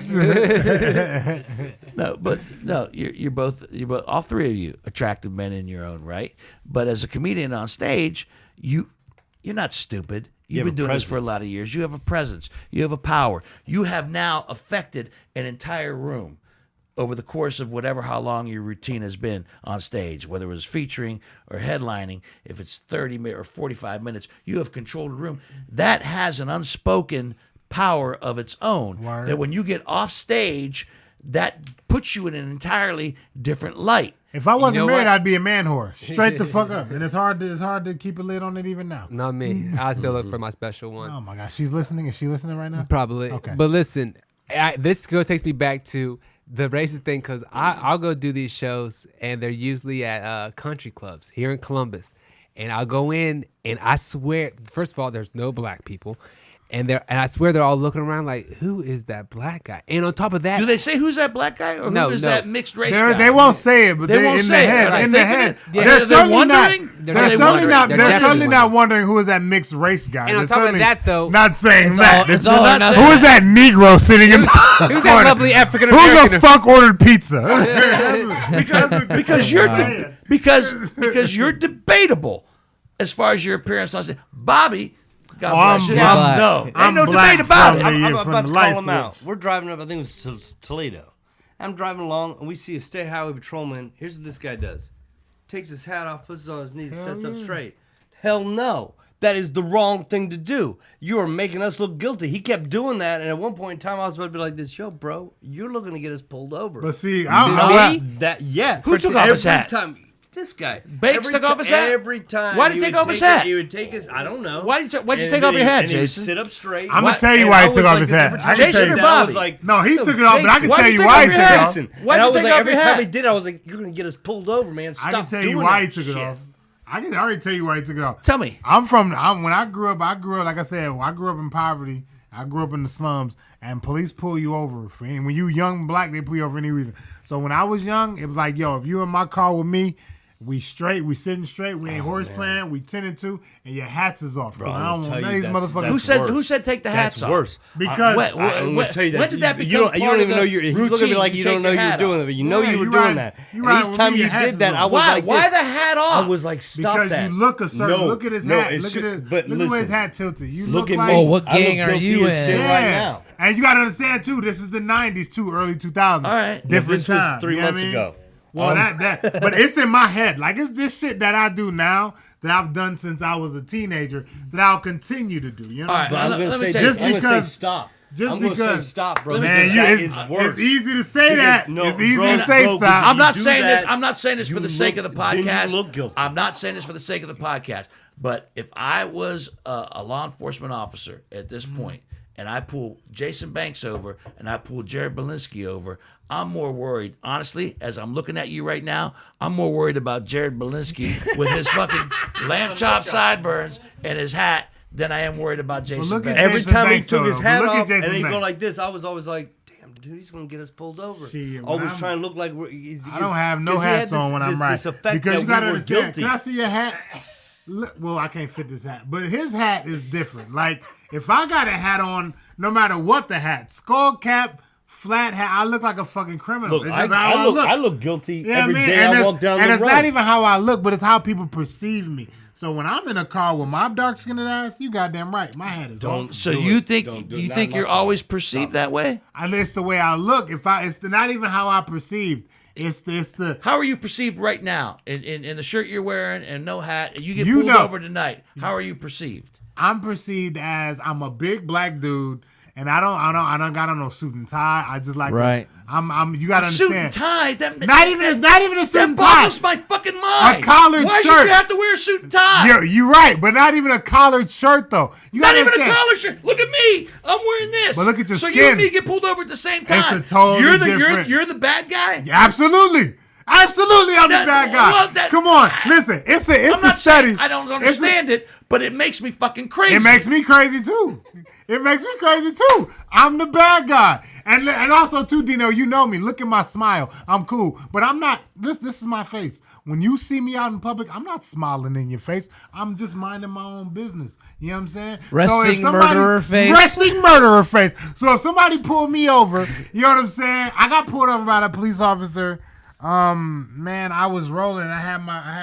No, you're both all three of you attractive men in your own right. But as a comedian on stage, you're not stupid. You've have been a doing this for a presence. lot of years. You have a presence. You have a power. You have now affected an entire room over the course of how long your routine has been on stage, whether it was featuring or headlining. If it's 30 minutes or 45 minutes, you have controlled a room. That has an unspoken power of its own. Word. That when you get off stage, that puts you in an entirely different light. If I wasn't know married, what? I'd be a man whore. Straight the fuck up. And it's hard to keep a lid on it even now. Not me. I still look for my special one. Oh my gosh, she's listening. Is she listening right now? Probably. Okay. But listen, this girl takes me back to the racist thing because I'll go do these shows and they're usually at country clubs here in Columbus. And I'll go in and I swear, first of all, there's no black people. And I swear they're all looking around like, who is that black guy? And on top of that, Do they say who's that black guy or No, who is no. that mixed race guy? They won't say it, but They they won't in say the it. head. Are they In the thinking head. it? Yeah. They're They're certainly wondering? not. They're They're certainly wondering. not. They're They're definitely certainly not wondering. wondering who is that mixed race guy. And on They're top of certainly that, though, not saying it's that. all- They're it's all or not nothing. who is that Negro sitting in the who's that corner? lovely African Who American? the fuck ordered pizza? because you're debatable as far as your appearance on stage. Bobby, God I'm bless you. black. No, ain't I'm no black debate about from it. the- I'm from about the to light call him out. switch. We're driving up, I think it was to Toledo. I'm driving along, and we see a state highway patrolman. Here's what this guy does. Takes his hat off, puts it on his knees, and sets up straight. Hell no. That is the wrong thing to do. You are making us look guilty. He kept doing that, and at one point in time, I was about to be like this, yo, bro, you're looking to get us pulled over. But see, Who took off his hat? Time, this guy. Bakes Every took off his ti- hat? Every time. Why'd he take off his hat? He would take his, I don't know. Why'd you And take off your hat, and he would Jason? sit up straight. I'm What? gonna tell you And why I he was took off like his this hat. every I time can Jason tell or you. Bobby? I was like, No, he "Yo, took it off, but I can Jason, tell you take why off he your took it hat? off. Jason. Why'd And you I was take like, off every your time hat? he did, I was like, you're gonna get us pulled over, man. Stop I can tell you doing why he that took it shit." off. I can already tell you why he took it off. Tell me. When I grew up, like I said, I grew up in poverty. I grew up in the slums, and police pull you over for any. When you young black, they pull you over for any reason. So when I was young, it was like, yo, if you in my car with me, we sitting straight, we ain't horse playing, we 10 and 2, and your hats is off. Bro, I I'm don't gonna want tell none of you these that's- motherfuckers. that's Who said take the hats That's off? worse. Because When- I'm gonna tell you that. when did that you become don't part even of know the you're. He's routine? looking at me like You you take don't know your you're hat doing off. it, but you know Yeah, you were you doing riding- that. you And riding each with time me, you your hats did is that, on. I was Why? like, Why this. the hat off? I was like, stop Because that. you look a certain. No, look at his no, hat. it Look should- at it. but Look at where his listen. hat tilted. You Look look at like. me. Oh, what I look gang are guilty you as in? sin right now. And you gotta understand too. This is the '90s too, early 2000s. All right. Now, different this was time. 3 you know what months I mean? ago. Well, but it's in my head. Like it's this shit that I do now that I've done since I was a teenager that I'll continue to do. You know what I'm All saying? right, I'm let me gonna say tell you this. I'm something. gonna say Just stop. just I'm gonna because- say stop, bro. Man, because that is worse. it's easy to say Because- that. no, it's easy bro, to say bro, stop. I'm not do saying this. that, I'm not saying this for you the sake of look- the then you podcast. look guilty. I'm not saying this for the sake of the podcast. But if I was a law enforcement officer at this point, and I pull Jason Banks over and I pull Jared Blinsky over, I'm more worried, honestly, as I'm looking at you right now, I'm more worried about Jared Blinsky with his fucking lamb chop sideburns and his hat than I am worried about Jason look at Banks. Every Jason time Banks, he took his though. hat Look at off Jason and then he go Banks. like this, I was always like, damn, dude, he's gonna get us pulled over. Shit, when Always I'm- trying to look like I don't have no hats on when I'm right. Because you gotta understand. guilty. Can I see your hat? Look, well, I can't fit this hat, but his hat is different. Like if I got a hat on, no matter what the hat, skull cap, flat hat, I look like a fucking criminal. Look, It's just how I look. I look guilty Yeah, every man. day I walk down the road. And it's not even how I look, but it's how people perceive me. So when I'm in a car with my dark-skinned ass, you goddamn right, my hat is on. So you think you're always perceived that way? It's the way I look. It's not even how I perceived. It's the How are you perceived right now in the shirt you're wearing and no hat? And you get You pulled know. over tonight. How are you perceived? I'm perceived as I'm a big black dude, and I don't got on no suit and tie. I just like Right. You gotta Suit understand. and tie. That, Not even a suit that and tie. boggles my fucking mind. A collared Why should shirt. you have to wear a suit and tie? You're right, but not even a collared shirt though. You Not gotta even a understand. collar shirt. Look at me. I'm wearing this. But look at your so you skin. and me get pulled over at the same time. It's a totally you're the different- you're the bad guy. Absolutely. Absolutely, I'm the bad guy. well, Come on, listen. It's I'm a not study. saying I don't understand it, but it makes me fucking crazy. It makes me crazy too. It makes me crazy too. I'm the bad guy, and also too, Dino. You know me. Look at my smile. I'm cool, but I'm not. This is my face. When you see me out in public, I'm not smiling in your face. I'm just minding my own business. You know what I'm saying? Resting murderer face. Resting murderer face. So if somebody pulled me over, you know what I'm saying? I got pulled over by a police officer. Man, I was rolling. I had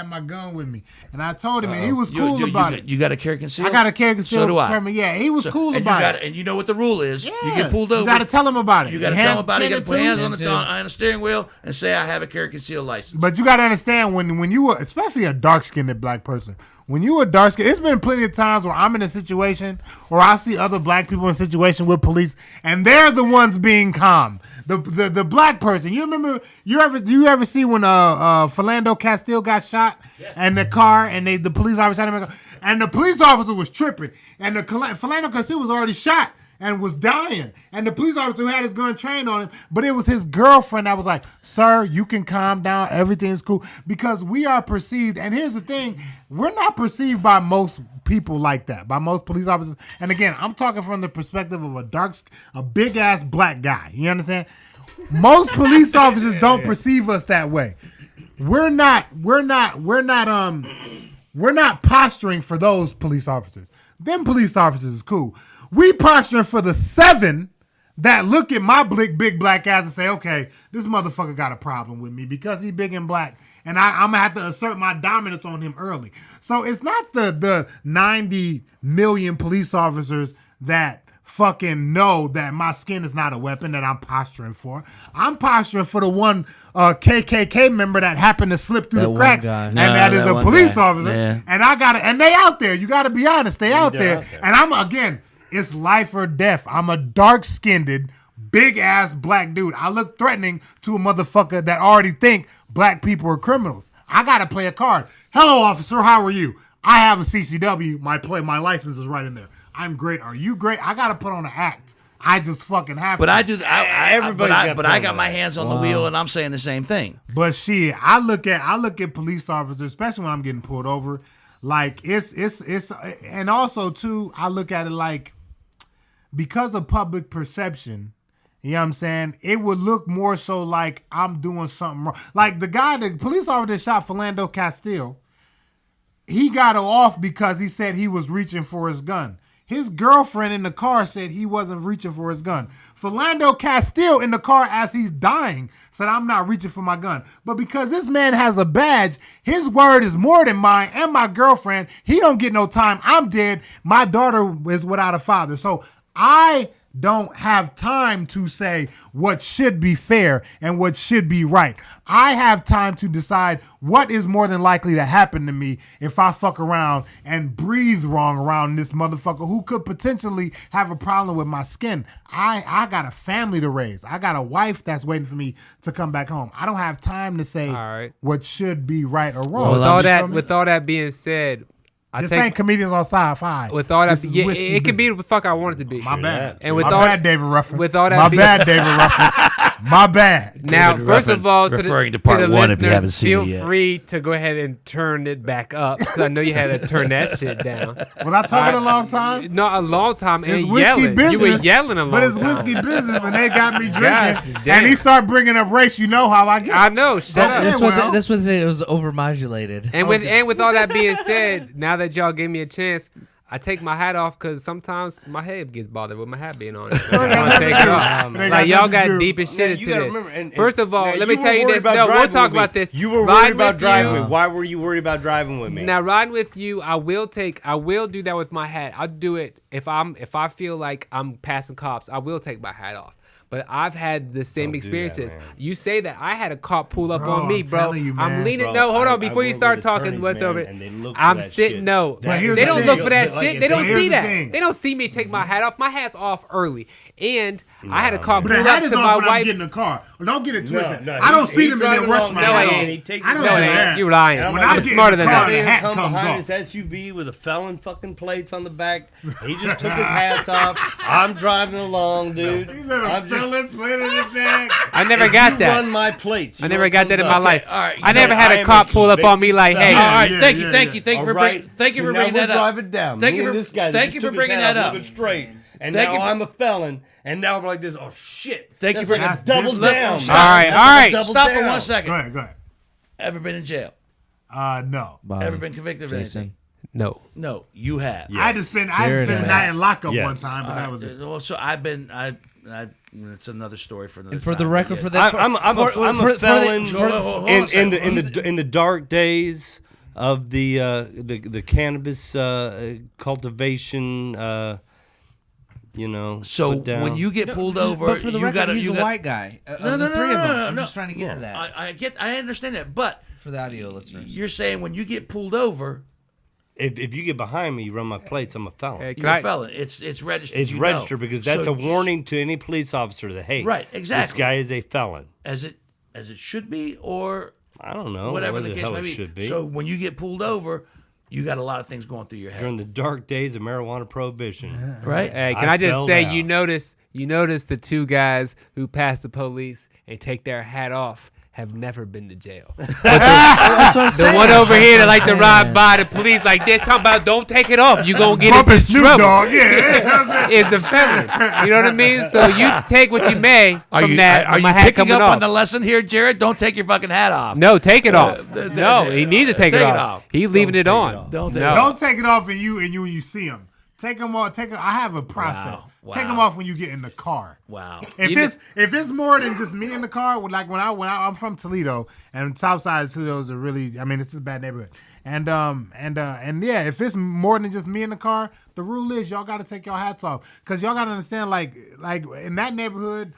my gun with me, and I told him, and he was cool about it. You got a carry concealed? I got a carry concealed So do I. permit. Yeah, he was cool and about it. And you know what the rule is? Yeah. You get pulled over. You got to tell him about it. You got to tell them about it. You got to put hands on Tend to. on the steering wheel and say, "I have a carry concealed license." But you got to understand when you were, especially a dark skinned black person, when you were dark skinned, it's been plenty of times where I'm in a situation or I see other black people in a situation with police, and they're the ones being calm. The black person. You remember? You ever see when Philando Castile got shot and the car and the police officer shot him, and the police officer was tripping, and Philando Castile was already shot and was dying, and the police officer who had his gun trained on him, but it was his girlfriend that was like, "Sir, you can calm down, everything's cool," because we are perceived, and here's the thing, we're not perceived by most people like that, by most police officers, and again, I'm talking from the perspective of a big ass black guy, you understand? Most police officers don't perceive us that way. We're not posturing for those police officers. Them police officers is cool. We posturing for the 7 that look at my big black ass and say, okay, this motherfucker got a problem with me because he big and black, and I'm gonna have to assert my dominance on him early. So it's not the 90 million police officers that fucking know that my skin is not a weapon that I'm posturing for. I'm posturing for the one KKK member that happened to slip through That the one cracks, guy. and No, that is that a one police guy. officer. Yeah. And they out there. You got to be honest. They out there. out there. And it's life or death. I'm a dark-skinned, big-ass black dude. I look threatening to a motherfucker that already think black people are criminals. I got to play a card. Hello, officer. How are you? I have a CCW. My license is right in there. I'm great. Are you great? I got to put on an act. I just fucking have But to. I do. Everybody's got But I got problems. my hands on the wheel, and I'm saying the same thing. But shit, I look at police officers, especially when I'm getting pulled over, like it's and also too, I look at it like because of public perception, you know what I'm saying? It would look more so like I'm doing something wrong. Like the police officer that shot Philando Castile, he got off because he said he was reaching for his gun. His girlfriend in the car said he wasn't reaching for his gun. Philando Castile in the car as he's dying said, "I'm not reaching for my gun." But because this man has a badge, his word is more than mine and my girlfriend. He don't get no time. I'm dead. My daughter is without a father. So I don't have time to say what should be fair and what should be right. I have time to decide what is more than likely to happen to me if I fuck around and breathe wrong around this motherfucker who could potentially have a problem with my skin. I got a family to raise. I got a wife that's waiting for me to come back home. I don't have time to say All right. what should be right or wrong. With all that being said, this ain't comedians on sci-fi. With all that, This is yeah, whiskey it can be business. the fuck I want it to be. My bad. And with my all bad, David Ruffin. with all that my being- bad, David Ruffin. My bad. Now, David first Ruffin of all, referring to to part the one if you listeners, haven't seen feel it yet. free to go ahead and turn it back up because I know you had to turn that shit down. Was I talking a long time? Not a long time It's and whiskey yelling. business. You were yelling a long but it's time. whiskey business, and they got me Gosh, drinking. damn. And he started bringing up race. You know how I get. I know. Shut up. Yeah, well. That's what it was overmodulated. And with all that being said, now that y'all gave me a chance, I take my hat off because sometimes my head gets bothered with my hat being on. I just want to take it off. They Like got y'all nothing to got do. deep as shit Man, into you gotta this. remember, and First of all, now, let me you tell were you worried this. about No, we'll driving talk with me. about this. You were Riding worried about with driving you- with me. Why were you worried about driving with me? Now riding with you, I will do that with my hat. I'll do it if I feel like I'm passing cops. I will take my hat off. But I've had the same Don't do that, experiences. man. You say that I had a cop pull up Bro, on me, I'm bro. telling you, I'm man. leaning. Bro, No, hold I on. Before you work start with talking attorneys, what's man, over it, and they look for I'm that sitting. shit. No, But here's they the don't thing. look for that Like, shit. They don't here's see the that. thing. They don't see me take my hat off. My hat's off early, and I had a cop But pull the hat up is to off my when I'm wife. getting in the car. Don't get it twisted. no, I don't he- see he them and then driving rush along my the hat lane, off. and he takes I his don't No, do it ain't. that. You're lying. And When I'm I get in smarter the than car, that. the hat come comes behind off. his SUV with a felon fucking plates on the back. He just took his hats off. I'm driving along, dude. He said a I'm just- felon played in his bag. I never If got you that. Run my plates. I never got that in my life. all right, I never you know, had I a am cop a pull up on me convicted like, felon. "Hey, All right, Yeah, thank yeah, you, thank yeah. you, thank you All for right. thank you So for now bringing we're that up. driving down. Thank Me you and for this guy thank just you for took his bringing hat that off up. looking straight. And Thank now you for- I'm a felon. And now we're like this. Oh shit! Thank you That's for- like a That's double different. down. Stop. All right, all right. Double Stop for down. 1 second. Go ahead, go ahead. Ever been in jail? No. Bobby, Ever been convicted of Jason. anything? no." No, you have. I had to spend Jared a has. night in lockup Yes. one time, but All that right, was it. well, so I've been. It's another story for another. And for time, the but record, yeah. for that, I'm a felon Hold on a second. in the dark days of the cannabis cultivation. So put down. when you get pulled over, but for the you record, gotta. he's you a got- white guy. No, Of no, the three of them. no, I'm no. just trying to get to that I understand that, but for the audio listeners. you're saying when you get pulled over, if you get behind me, you run my plates. I'm a felon. Hey, you're a felon. It's registered. It's you registered know. because that's So a warning to any police officer that hey, Right, this exactly. guy is a felon. as it should be, or I don't know whatever the the case hell may it be. should be. So when you get pulled over, you got a lot of things going through your head, During the dark days of marijuana prohibition, right? Hey, can I I just fell say down. you notice the two guys who pass the police and take their hat off have never been to jail. That's what I'm The saying. one over here that like to Saying. ride by the police like this, talking about don't take it off. You gonna get us Bumping in Snoop trouble. Dogg, yeah. Is the felons. You know what I mean? So you take what you may Are from you that. are with you my hat picking coming up off. on the lesson here, Jared? Don't take your fucking hat off. No, take it off. No, he needs to take it take it off. off. He's leaving it on. Don't take No. it Don't take it off when you see him. Take them off. I have a process. Wow. Take them off when you get in the car. Wow. If it's more than just me in the car, like when I'm from Toledo, and South Side of Toledo is it's a bad neighborhood. And yeah, if it's more than just me in the car, the rule is y'all got to take your hats off, because y'all got to understand, like in that neighborhood,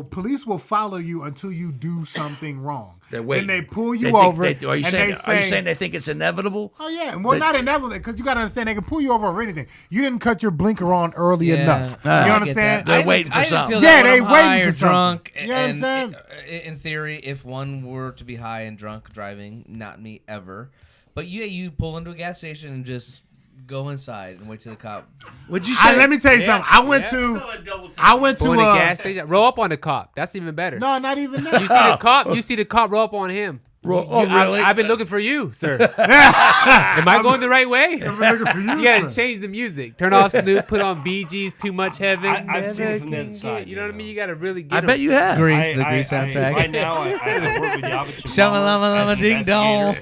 police will follow you until you do something wrong. They're waiting. And they pull you They think- over. are you and saying? they Are you say, saying they think it's inevitable? oh yeah, well not inevitable, because you got to understand they can pull you over for anything. You didn't cut your blinker on early Yeah, enough. I You get understand? that. They're I even- waiting for I even something. feel Yeah, that when they I'm waiting high for or something. drunk. You know what I'm saying? In theory, if one were to be high and drunk driving, not me ever, but you pull into a gas station and just go inside and wait till the cop. Would you say? Let me tell you something. I went to Go in a gas station. Roll up on the cop. That's even better. no, not even You that. see the cop. You see the cop roll up on him. Oh, really? I've been looking for you, sir. Am I going the right way? I'm looking for you, You gotta sir. change the music. Turn off Snoop. Put on BG's Too Much Heaven. I've seen it from Never that can side, get- You know what I mean? you You gotta really get I 'em. bet you have. Grease, the Grease soundtrack. Right now, I work with the officer. Shamalama ding dong.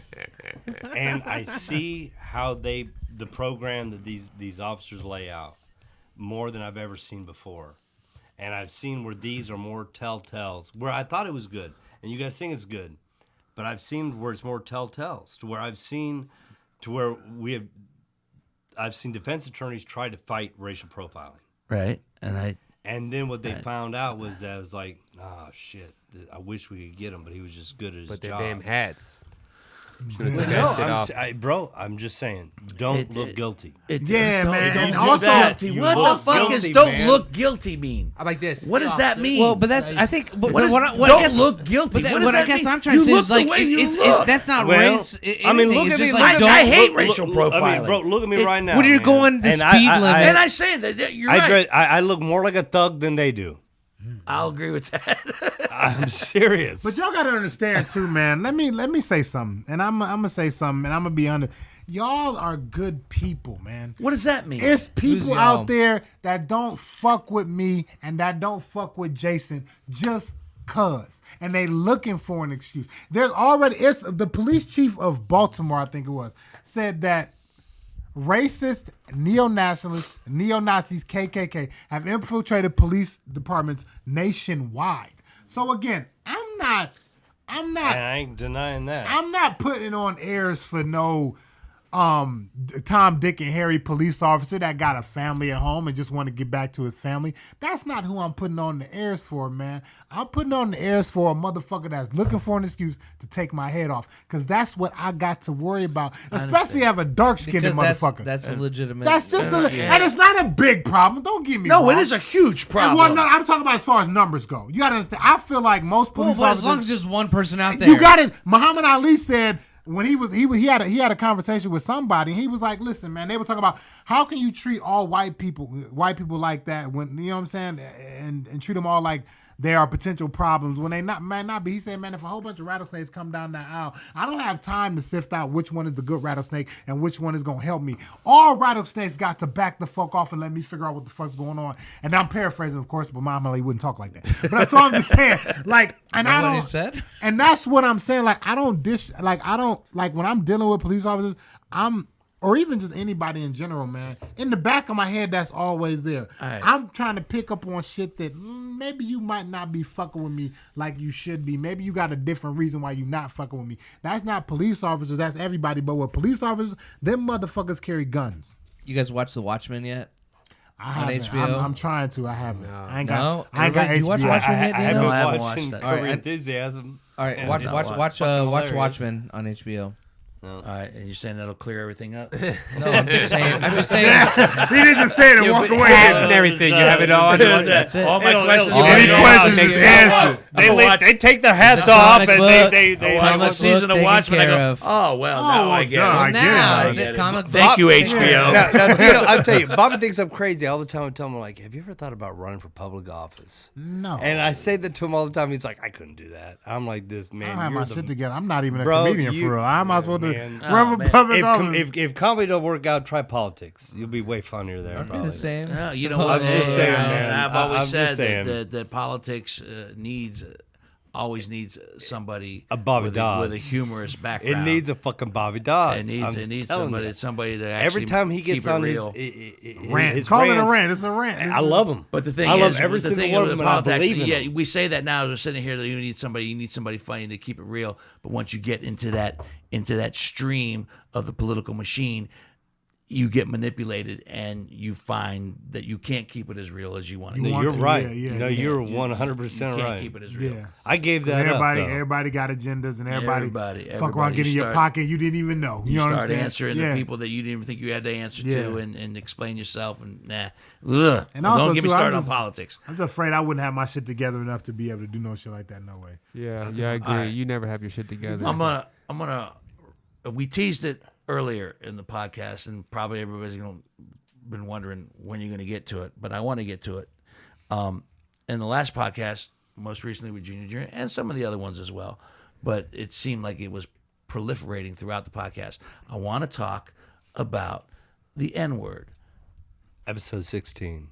And I see how the program that these officers lay out more than I've ever seen before. And I've seen where these are more telltales, where I thought it was good, and you guys think it's good, but I've seen where it's more telltales, to where I've seen defense attorneys try to fight racial profiling. Right, And then what they found out was that it was like, oh shit, I wish we could get him, but he was just good at his But their job. damn hats. Bro, I'm just saying, don't look guilty. Yeah, don't, man. Don't And look also- guilty. You What the look fuck is guilty, "don't man. look guilty" mean? I like this. What does that mean? Well, but that's I think. But What is, what I don't guess, look guilty. But What does what I that guess mean? I'm trying to say You is look like the way you it's look. that's not Well, race. I mean, Anything. look It's at just me. like I don't. hate racial profiling. I mean, bro, look at me right now. when you're man. going the And speed limit. And I say that you're right. I look more like a thug than they do. I'll agree with that. I'm serious. But y'all gotta understand too, man. Let me say something, and I'm gonna say something, and I'm gonna be honest. Y'all are good people, man. What does that mean? It's people y'all? out there that don't fuck with me and that don't fuck with Jason just cuz. And they looking for an excuse. There's already, it's the police chief of Baltimore, I think it was, said that racist, neo-nationalists, neo-Nazis, KKK, have infiltrated police departments nationwide. So again, I'm not I ain't denying that. I'm not putting on airs for no Tom, Dick, and Harry police officer that got a family at home and just want to get back to his family. That's not who I'm putting on the airs for, man. I'm putting on the airs for a motherfucker that's looking for an excuse to take my head off, because that's what I got to worry about, especially have a dark-skinned motherfucker. That's a legitimate. That's just and it's not a big problem. Don't get me No, wrong. it is a huge problem. Well, no, I'm talking about as far as numbers go. You got to understand. I feel like most police Well, officers, as long as there's one person out there, you got it. Muhammad Ali said when he had a conversation with somebody. He was like, "Listen, man." They were talking about how can you treat all white people like that when you know what I'm saying, and treat them all like they are potential problems when they might not be. He said, man, if a whole bunch of rattlesnakes come down that aisle, I don't have time to sift out which one is the good rattlesnake and which one is going to help me. All rattlesnakes got to back the fuck off and let me figure out what the fuck's going on. And I'm paraphrasing, of course, but Muhammad Ali wouldn't talk like that. But that's all I'm just saying. Like, and I don't. What he said? And that's what I'm saying. Like, I don't when I'm dealing with police officers, or even just anybody in general, man, in the back of my head, that's always there. Right. I'm trying to pick up on shit that maybe you might not be fucking with me like you should be. Maybe you got a different reason why you not fucking with me. That's not police officers. That's everybody. But with police officers, them motherfuckers carry guns. You guys watch The Watchmen yet? I haven't. HBO? I'm trying to. I haven't. No. I ain't got You HBO. watch Watchmen yet, I Daniel? No, I haven't watching watched that. Curb All right. Enthusiasm. All right, Yeah, watch hilarious. Watchmen on HBO. All right, and you're saying that'll clear everything up? No, I'm just saying. He didn't just say it and walk away. Hats and everything. You have it all. That's it. All my questions. it'll- Any it'll- questions it'll- is answered. They take their hats a off comic and book. they Watch Comic the book season of taken Watchmen. I care go, of. oh well, now I get I it. get now it. is it comic book? Thank you, HBO. Now, I'll tell you, Bobby thinks I'm crazy all the time. I tell him, like, have you ever thought about running for public office? No. And I say that to him all the time. He's like, I couldn't do that. I'm like this, I man. don't have you're my the- shit together. I'm not even a Bro, comedian you- for real. How am I supposed man. to run for man. public office? If comedy don't work out, try politics. You'll be way funnier there. Aren't they probably. the same? Yeah, you know what? I'm just saying, Yeah, man. I've always I'm just said saying. that politics always needs somebody A Bobby with Dodd. with a humorous It background. needs a fucking Bobby Dodd. It needs somebody to actually Every time he gets keep it on his real. Rant. his Call it a rants, rant. It's a rant. I love him. But the thing I love is, every the single thing one with of the them, and I politics, believe in yeah, them. we say that now as we're sitting here that you need somebody funny to keep it real. But once you get into that stream of the political machine, you get manipulated and you find that you can't keep it as real as you want it. You to. want You're to, right. yeah, you know, yeah. you're You 100% can't right. keep it as real. Yeah. I gave that Everybody, up. Though. everybody got agendas, and everybody fuck around everybody. getting You your start- pocket you didn't even know. You You know what I'm start saying? answering Yeah. the people that you didn't even think you had to answer to Yeah. and explain yourself and ugh. And Well, also, don't get me too, started I'm on just- politics. I'm just afraid I wouldn't have my shit together enough to be able to do no shit like that. No way. Yeah, I agree. right. You never have your shit together. I'm gonna we teased it earlier in the podcast and probably everybody's been wondering when you're gonna get to it, but I want to get to it. In the last podcast, most recently with Junior and some of the other ones as well, but it seemed like it was proliferating throughout the podcast. I want to talk about the N-word. Episode 16.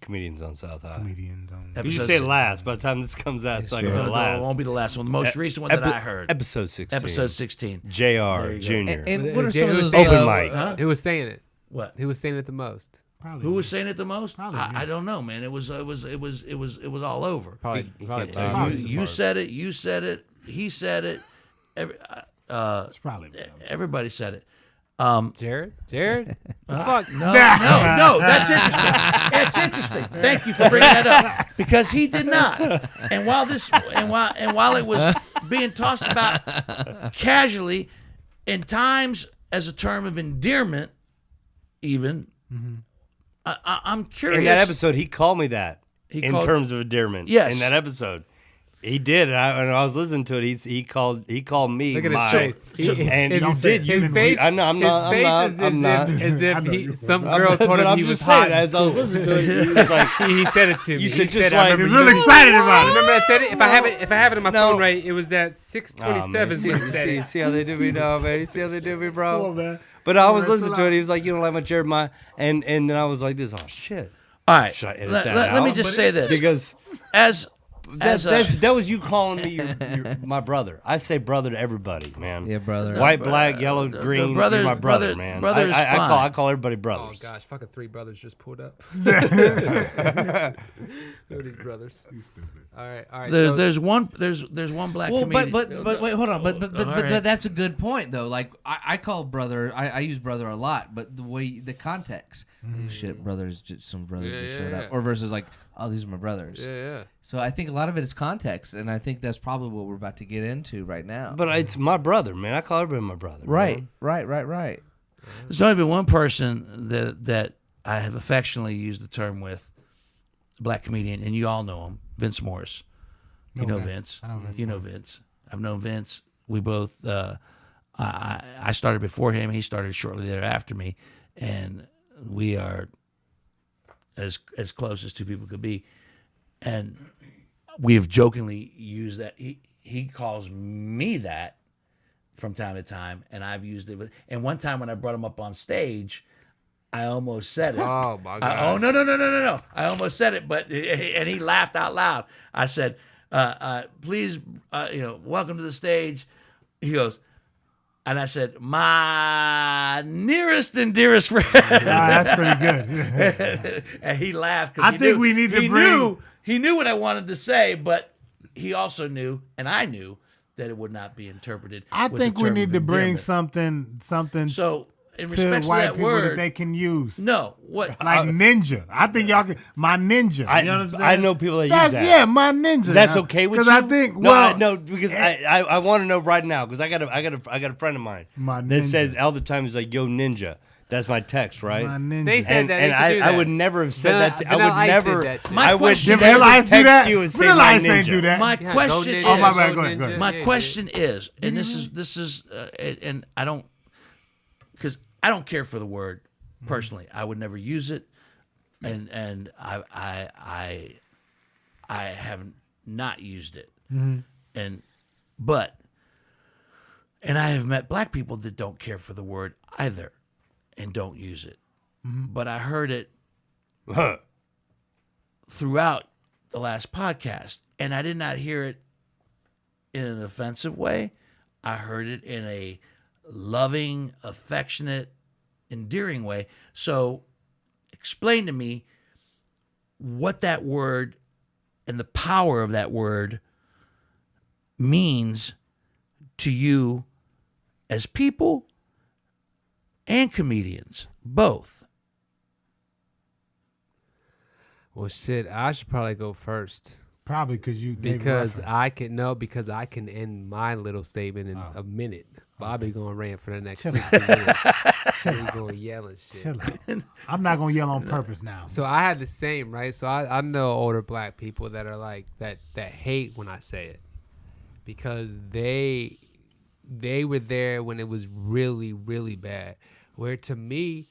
Comedians on South High. Comedians on. You should say last. By the time this comes out, it's like No, the it last. won't be the last one. The most recent one that I heard. Episode 16. Episode 16. JR you go. Jr. And what are Jay some of was those Open mic. Who was saying it? What? Who was saying it the most? Probably Who was saying it the most? Probably me. I don't know, man. It was all over. Probably can't tell Bob. You said it. You said it. He said it. It's probably me. Everybody said it. Jared? Fuck. No. That's interesting. It's interesting. Thank you for bringing that up because he did not. And while it was being tossed about casually, in times as a term of endearment, even, I'm curious. In that episode, he called me that He in called- terms of endearment. Yes. In that episode. He did. And I was listening to it. He called me. Look at my, his face. and his, you did. His face. I know. I'm not. His face I'm not. is I'm not. as if I know you some were. girl told But him I'm he just was saying, hot. in as I was school. listening to it, he was like, he said it to me. You said He just said, like- I He's remember really you- excited about it. Remember I said it? If I have it in my No. phone right, it was that 627 is when he said it. see how they do me now, man. You see how they do me, bro? Come on, man. But I was Come on, listening chill to it. out. He was like, "You don't like my Jeremiah," and then I was like, "This, oh shit." All right. Should I edit Let, that let me out? just say this. Because As that was you calling me my brother. I say brother to everybody, man. Yeah, brother. White, black, yellow, green. brother- You're my brother, brother- man. brother is I fine. call everybody Oh brothers. gosh, fucking 3 brothers just pulled up. Look at these brothers. All right. there's one black Well, comedian. but wait, hold on. But All right. but that's a good point though. Like I call brother, I use brother a lot, but the context, shit, brothers, some brothers Yeah, just yeah, showed yeah. up, or versus like, oh, these are my brothers. Yeah. So I think a lot of it is context, and I think that's probably what we're about to get into right now. But it's my brother, man. I call everybody my brother. right, man. right. There's only been one person that I have affectionately used the term with, a black comedian, and you all know him, Vince Morris. You know Vince. I know Vince You know Vince. I've known Vince. We both. I started before him. He started shortly thereafter me, and we are as close as two people could be. And we have jokingly used that. He calls me that from time to time, and I've used it. And one time when I brought him up on stage, I almost said it. Oh my god. Oh no! I almost said it, but and he laughed out loud. I said, "Please, welcome to the stage." He goes, and I said, "My nearest and dearest friend." That's pretty good. And he laughed. I think we need to He knew what I wanted to say, but he also knew, and I knew, that it would not be interpreted. I with think the we term need of to bring endearment. something So, in to respect to white that people word, that they can use. no, what? Like ninja. I think y'all can. My ninja. You know what I'm saying? I know people that use That's, that. Yeah, my ninja. That's okay with you? Because I think, no, well. no, because I want to know right now because I got a friend of mine My that ninja. says all the time he's like, "Yo, ninja." That's my text, right? My ninja. They said and that. and They used to do I that. would never have said Vanilla- that. I Vanilla would Ice never. did that shit. My I would question Did is- Vanilla Ice do text that? you and say Vanilla my Ice ain't ninja. do that. My Yeah, question go is, ninja, Oh, my bad, go go ahead, go ninja. ahead. my Yeah, question is, and this is, and I don't, because I don't care for the word personally. I would never use it, and I have not used it, and I have met black people that don't care for the word either, and don't use it. But I heard it Huh. throughout the last podcast, and I did not hear it in an offensive way. I heard it in a loving, affectionate, endearing way. So explain to me what that word and the power of that word means to you as people and comedians, both. Well, shit. I should probably go first Probably because you gave a because reference. because I can end my little statement in a minute. Bobby going to rant for the next Chill 60 minutes. He's going to yell and shit. Chill out. I'm not going to yell on purpose now. So I had the same, right? So I know older black people that are like that hate when I say it because they were there when it was really, really bad. Where to me,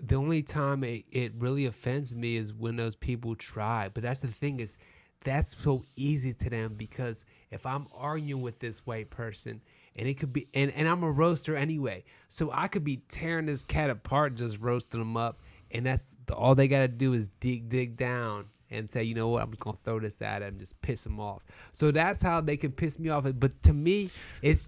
the only time it really offends me is when those people try. But that's the thing is that's so easy to them because if I'm arguing with this white person and it could be and I'm a roaster anyway, so I could be tearing this cat apart, just roasting them up, and that's all they got to do is dig down and say, you know what, I'm just gonna throw this at him, just piss him off. So that's how they can piss me off. But to me, it's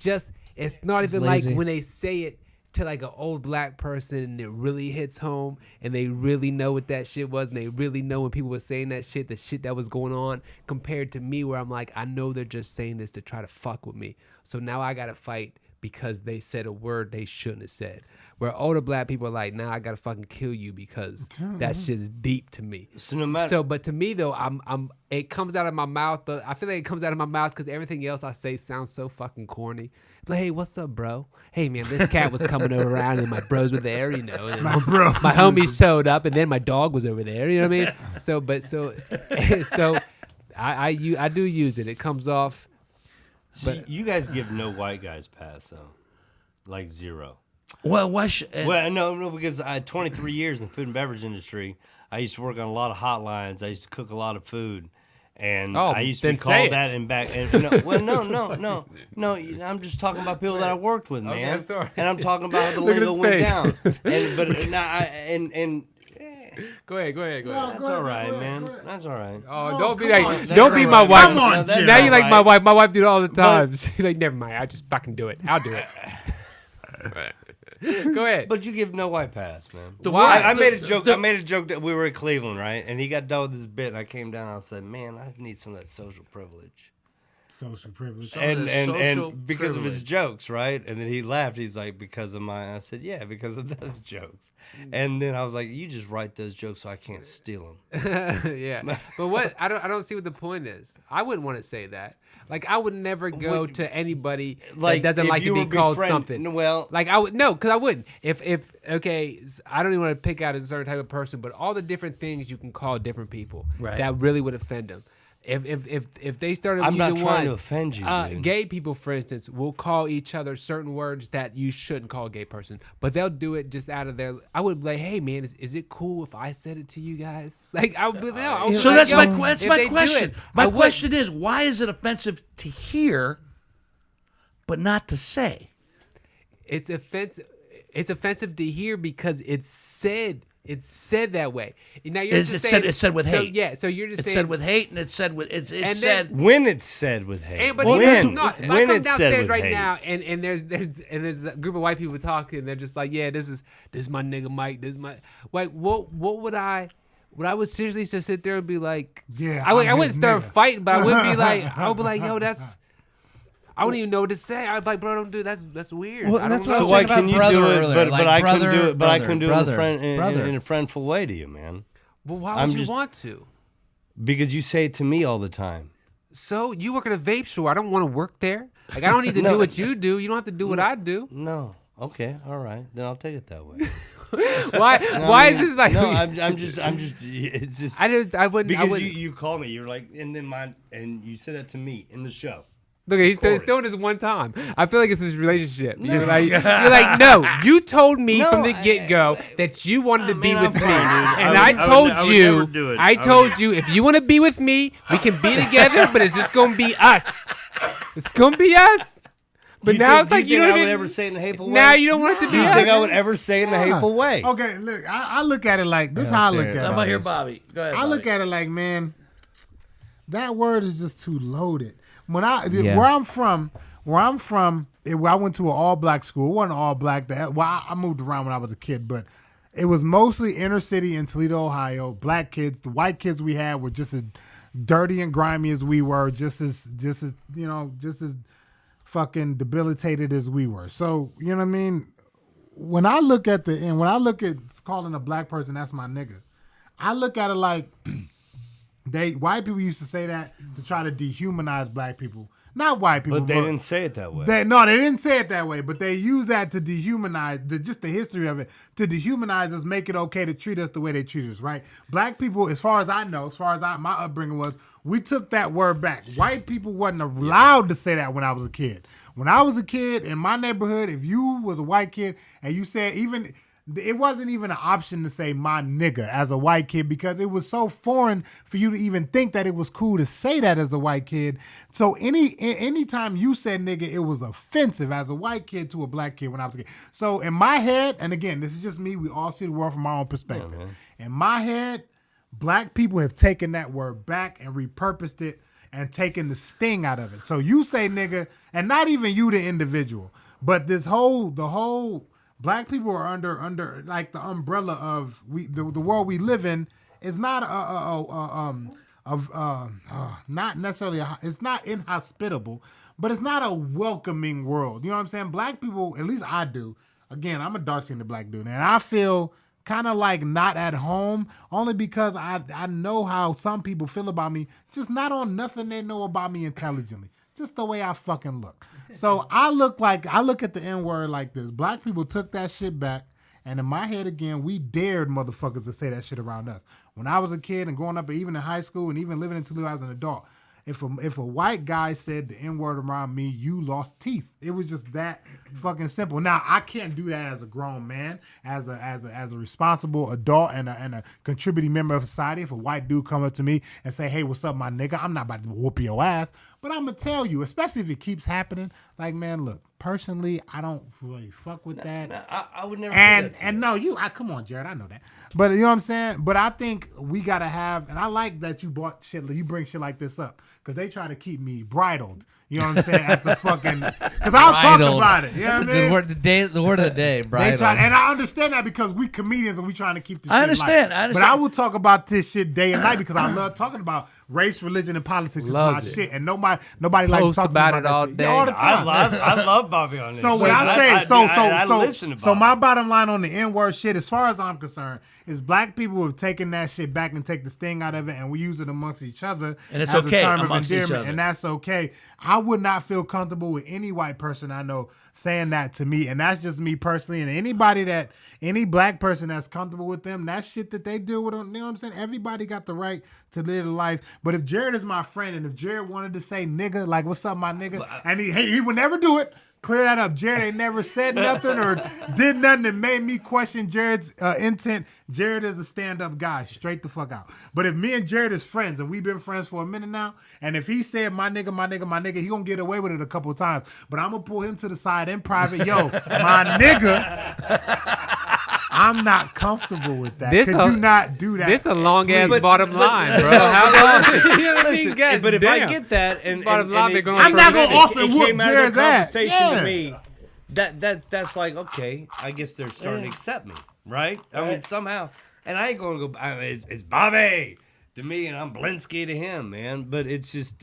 not even like lazy. when they say it to like an old black person and it really hits home and they really know what that shit was and they really know when people were saying that shit, the shit that was going on, compared to me where I'm like, I know they're just saying this to try to fuck with me. So now I gotta fight because they said a word they shouldn't have said. Where older black people are like, nah, I gotta fucking kill you because that shit's deep to me. So no matter. So, but to me though, it comes out of my mouth, but I feel like it comes out of my mouth because everything else I say sounds so fucking corny. Like, hey, what's up, bro? Hey, man, this cat was coming around and my bros were there, you know. And My bros. my homies showed up and then my dog was over there, you know what I mean? So I do use it. It comes off. But you guys give no white guys pass though, like zero. Well, why should? Well, no, because I had 23 years in the food and beverage industry. I used to work on a lot of hotlines. I used to cook a lot of food, and I used to be called that and back. And no. I'm just talking about people that I worked with, man. Okay, I'm sorry. And I'm talking about how the Look at lingo his went face. down. Go ahead. That's all right, man. That's all right. Oh, don't be come like, on, don't be my wife. Come on, Jim. Now you like Right. my wife. My wife do it all the time. She's like, never mind. I just fucking do it. I'll do it. Go ahead. But you give no white pass, man. Why? I made a joke. I made a joke that we were in Cleveland, right? And he got done with this bit, and I came down and I said, "Man, I need some of that social privilege." Social privilege. And because of his jokes, right? And then he laughed. He's like, because of mine. I said, yeah, because of those jokes. And then I was like, you just write those jokes so I can't steal them. Yeah, but what I don't see what the point is. I wouldn't want to say that. Like I would never go to anybody Like, that doesn't if like to you be were called befriend- something. well- like I would no, because I wouldn't. If okay, I don't even want to pick out a certain type of person, but all the different things you can call different people that really would offend them. If they started I'm using not trying to one, offend you, dude. gay people, for instance, will call each other certain words that you shouldn't call a gay person, but they'll do it just out of their. I would be like, hey man, is it cool if I said it to you guys? Like I would be no. I would So be that's like, my yo, that's if my they do question. it, My I would- question is, why is it offensive to hear, but not to say? It's offensive. It's offensive to hear because it's said. It's said that way. Now you're It's just said- saying, it's said with so, hate. Yeah, so you're just It's saying said with hate, and it's said with it's And said. then- When it's said with hate. And, but when, it's not. If I when come it's said downstairs with right hate. now and there's a group of white people talking, and they're just like, yeah, this is my nigga Mike. This is my like what would I would seriously just sit there and be like, Yeah, I I'm wouldn't his start nigga. fighting, but I wouldn't be like, I would be like, yo, that's. I wouldn't even know what to say. I'd be like, bro, don't do that's weird. Well, I that's don't what I know. was So why talking can about you brother do it? earlier, But I couldn't do it. But I couldn't do it brother. in a friendful way to you, man. Well, why I'm would you just- want to? Because you say it to me all the time. So you work at a vape store. I don't want to work there. Like I don't need to do what you do. You don't have to do what I do. No. Okay. All right. Then I'll take it that way. Why? Why is this like? No, I'm just. It's just. I wouldn't. Because you call me. You're like, and then and you said that to me in the show. Look, he's Recorded. still this one time. I feel like it's his relationship. You're like, no. You told me No, from the get go that you wanted to be man, with I'm me, fine, dude. and I I would told never you. do it. I told you if you want to be with me, we can be together, but it's just gonna be us. It's gonna be us. But now it's like you think don't I would even. ever say it in a hateful way. Now you don't want it to be You think I us. would ever say it in a hateful way? Okay, look, I look at it like this. How I look at serious. it. I'm gonna hear Bobby. Go ahead. I look Bobby. at it like, man, that word is just too loaded. When Yeah. where I'm from, I went to an all black school. It wasn't all black. I moved around when I was a kid, but it was mostly inner city in Toledo, Ohio. Black kids. The white kids we had were just as dirty and grimy as we were, just as fucking debilitated as we were. So you know what I mean. When I look at calling a black person that's my nigga, I look at it like white people used to say that to try to dehumanize black people. Not white people, But they didn't say it that way. they didn't say it that way, but they use that to dehumanize, just the history of it, to dehumanize us, make it okay to treat us the way they treat us, right? Black people, as far as I know, my upbringing was, we took that word back. White people wasn't allowed to say that when I was a kid. When I was a kid, in my neighborhood, if you was a white kid and you said it wasn't even an option to say my nigga as a white kid because it was so foreign for you to even think that it was cool to say that as a white kid. So anytime you said nigga, it was offensive as a white kid to a black kid when I was a kid. So in my head, and again, this is just me, we all see the world from our own perspective. In my head, black people have taken that word back and repurposed it and taken the sting out of it. So you say nigga, and not even you the individual, but the whole black people are under like the umbrella of the world we live in is not not necessarily it's not inhospitable, but it's not a welcoming world. You know what I'm saying? Black people, at least I do. Again, I'm a dark-skinned black dude, and I feel kind of like not at home only because I know how some people feel about me, just not on nothing they know about me intelligently, just the way I fucking look. So I look at the N-word like this. Black people took that shit back And in my head, again, we dared motherfuckers to say that shit around us. When I was a kid and growing up, even in high school and even living until I was an adult, if a white guy said the N-word around me, you lost teeth. It was just that fucking simple. Now, I can't do that as a grown man, as a responsible adult and a contributing member of society. If a white dude come up to me and say, hey, what's up, my nigga? I'm not about to whoop your ass. But I'm going to tell you, especially if it keeps happening, like, man, look, personally, I don't really fuck with that. I would never. And no, come on, Jared, I know that. But you know what I'm saying? But I think we got to have, and I like that you bring shit like this up, because they try to keep me bridled. You know what I'm saying? At the fucking, because I'll talk about it. You know That's what a I mean? good word. The word of the day, bridle. And I understand that because we comedians and we trying to keep this shit I understand. light. But I will talk about this shit day and night because I love talking about race, religion, and politics. Loves is it. my shit, and nobody likes to Post talk about about it that all shit. day. Yeah, all the time. I love Bobby on this. So when shit. I say I listen to so Bobby. my bottom line on the N-word shit, as far as I'm concerned, is black people have taken that shit back and take the sting out of it, and we use it amongst each other, And it's as okay a term of amongst each endearment, other. and that's okay. I would not feel comfortable with any white person I know saying that to me, and that's just me personally. And any black person that's comfortable with them, that shit that they deal with, you know what I'm saying? Everybody got the right to live a life. But if Jared is my friend, and if Jared wanted to say nigga, like what's up, my nigga, and he would never do it. Clear that up. Jared ain't never said nothing or did nothing that made me question Jared's intent. Jared is a stand-up guy, straight the fuck out. But if me and Jared is friends, and we've been friends for a minute now, and if he said my nigga, my nigga, my nigga, he gonna get away with it a couple of times. But I'm gonna pull him to the side in private. Yo, my nigga, I'm not comfortable with that. Could you not do that? This a long ass But- bottom but- line, bro. How long? You know what I mean? Listen, Gosh, but if I damn. get that, and Bottom line, they're going I'm not for a gonna minute. often whoop came out of Jared's the ass. conversation Yeah. to me, that's like, okay, I guess they're starting to accept me, right? I mean, somehow, and I ain't gonna go. It's Bobby to me, and I'm Blinsky to him, man. But it's just,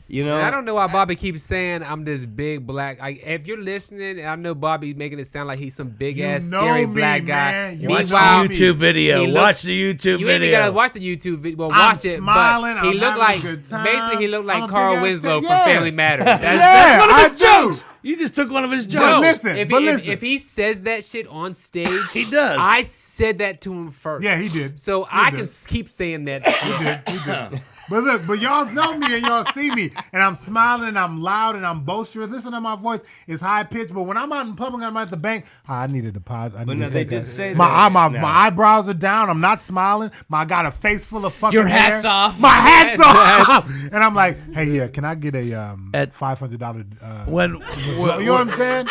you know. And I don't know why Bobby keeps saying I'm this big black. If you're listening, I know Bobby making it sound like he's some big ass know scary me, black guy. man. You Watch the Meanwhile, YouTube video. he look- Watch the YouTube you ain't even video. gotta watch the YouTube video. Well, I'm watch it. smiling, But he I'm looked having like a good time. basically he looked I'm like a Carl big-ass Winslow kid. from Yeah. Family Matters. That's Yeah, One of his I do. jokes. You just took one of his But jokes. listen, If he says that shit on stage, He does. I said that to him first. Yeah, he did. So He I did. can keep saying that shit. He did. But look, y'all know me and y'all see me, and I'm smiling, and I'm loud, and I'm boisterous. Listen to my voice; it's high pitched. But when I'm out in public, I'm at the bank. I needed a pause. I But need no, to they take did that. say my that. my No. eyebrows are down. I'm not smiling. I got a face full of fucking Your hair. hat's off. My hat's off. And I'm like, hey, yeah, can I get a At- $500? when You know what I'm saying?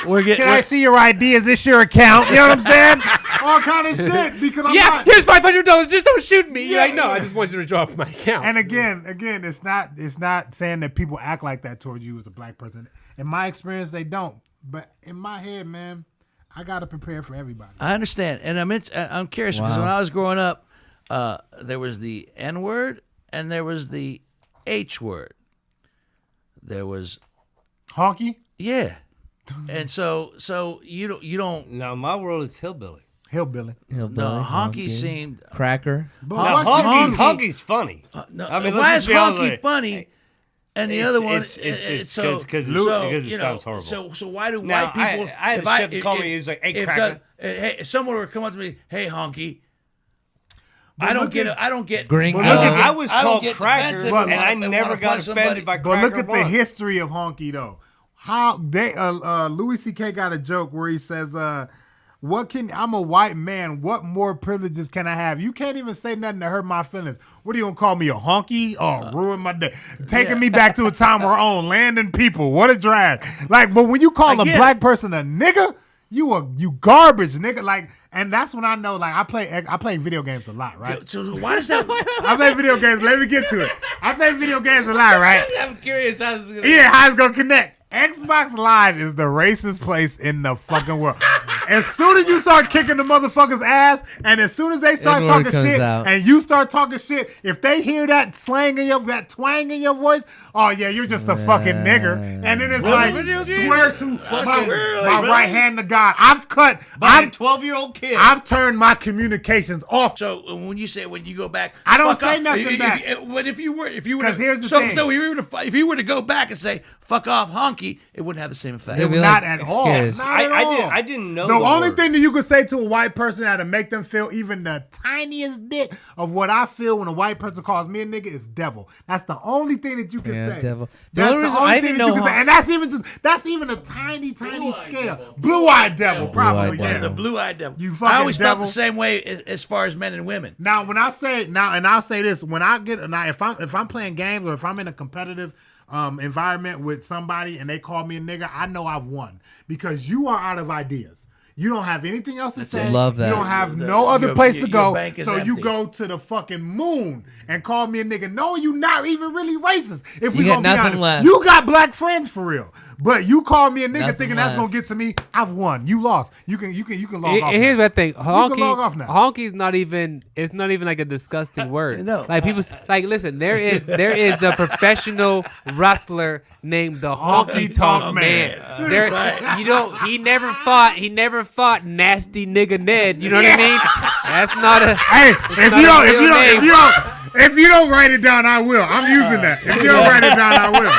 we're getting, Can I see your ID? Is this your account? You know what I'm saying? All kind of shit because I'm Yeah, not. here's $500. Just don't shoot me. You're Yeah, like, no, yeah. I just want you to draw from my account. And again, it's not saying that people act like that towards you as a black person. In my experience, they don't. But in my head, man, I gotta prepare for everybody. I understand, and I'm curious because Wow. when I was growing up, there was the N word and there was the H word. There was Honky, yeah, and so you don't Now, in my world, it's hillbilly. hillbilly. no honky seemed Cracker. But Now, what can you- honky's funny. no. I mean, why let's is just be honest honky with funny? And the other one, it's so because so, it you know, sounds horrible. So why do Now, white people? I had if a chef call me. He was like, "Hey, if cracker." if someone were to come up to me, hey honky, But I don't look get at- I don't get Gringo. But look at- I was I don't called get cracker, defensive and and I wanna never punch got somebody. offended by But cracker. look at the history of honky though. How they Louis C.K. got a joke where he says, I'm a white man. What more privileges can I have? You can't even say nothing to hurt my feelings. What are you gonna call me, a honky? Oh, ruin my day. Taking me back to a time where I own land and people. What a drag. Like, but when you call a get black it. person a nigga, you garbage, nigga. Like, and that's when I know. Like, I play video games a lot, right? So why does that? I play video games. Let me get to it. I play video games a lot, right? I'm curious how this is gonna. Yeah, how it's gonna connect. Xbox Live is the racist place in the fucking world. As soon as you start kicking the motherfuckers' ass, and as soon as they start N-word talking comes shit, out. and you start talking shit, if they hear that slang in that twang in your voice, oh yeah, you're just a fucking nigger. And then it's like, swear to my right hand to God, by a 12-year-old kid. I've turned my communications off. So when you go back, I don't fuck say off. nothing back. But if you were, 'Cause to, here's the so thing. no, if you were to go back and say fuck off, honky. honky, it wouldn't have the same effect. They'll be Not like, at all. here's- Not at all. I didn't know The only word. thing that you could say to a white person that'll make them feel even the tiniest bit of what I feel when a white person calls me a nigga is devil. That's the only thing that you can Yeah, say. devil. The That's only the reason only I thing even that you know can say. And that's even a tiny scale. Blue-eyed devil, probably. Blue-eyed Yeah. devil. The blue-eyed devil. You I fucking always felt devil. the same way as far as men and women. Now, when I say and I'll say this: when I get now, if I'm playing games or if I'm in a competitive environment with somebody and they call me a nigga, I know I've won because you are out of ideas. You don't have anything else to say. Love that. You don't have no other place to your go. bank is So you empty. go to the fucking moon and call me a nigga. No, you not even really racist. If we You got gonna be nothing honest, left. you got black friends for real. But you call me a nigga Nothing thinking that's left. gonna get to me. I've won. You lost. You can log off. And here's now. what I think. can log off now. Honky's not even. It's not even like a disgusting word. No. Like people. Like listen. There is a professional wrestler named the Honky Tonk Man. There. You know. He never fought nasty nigga Ned. You know what I mean? That's not a. Hey, if you don't write it down, I will. I'm using that. If you don't write it down, I will.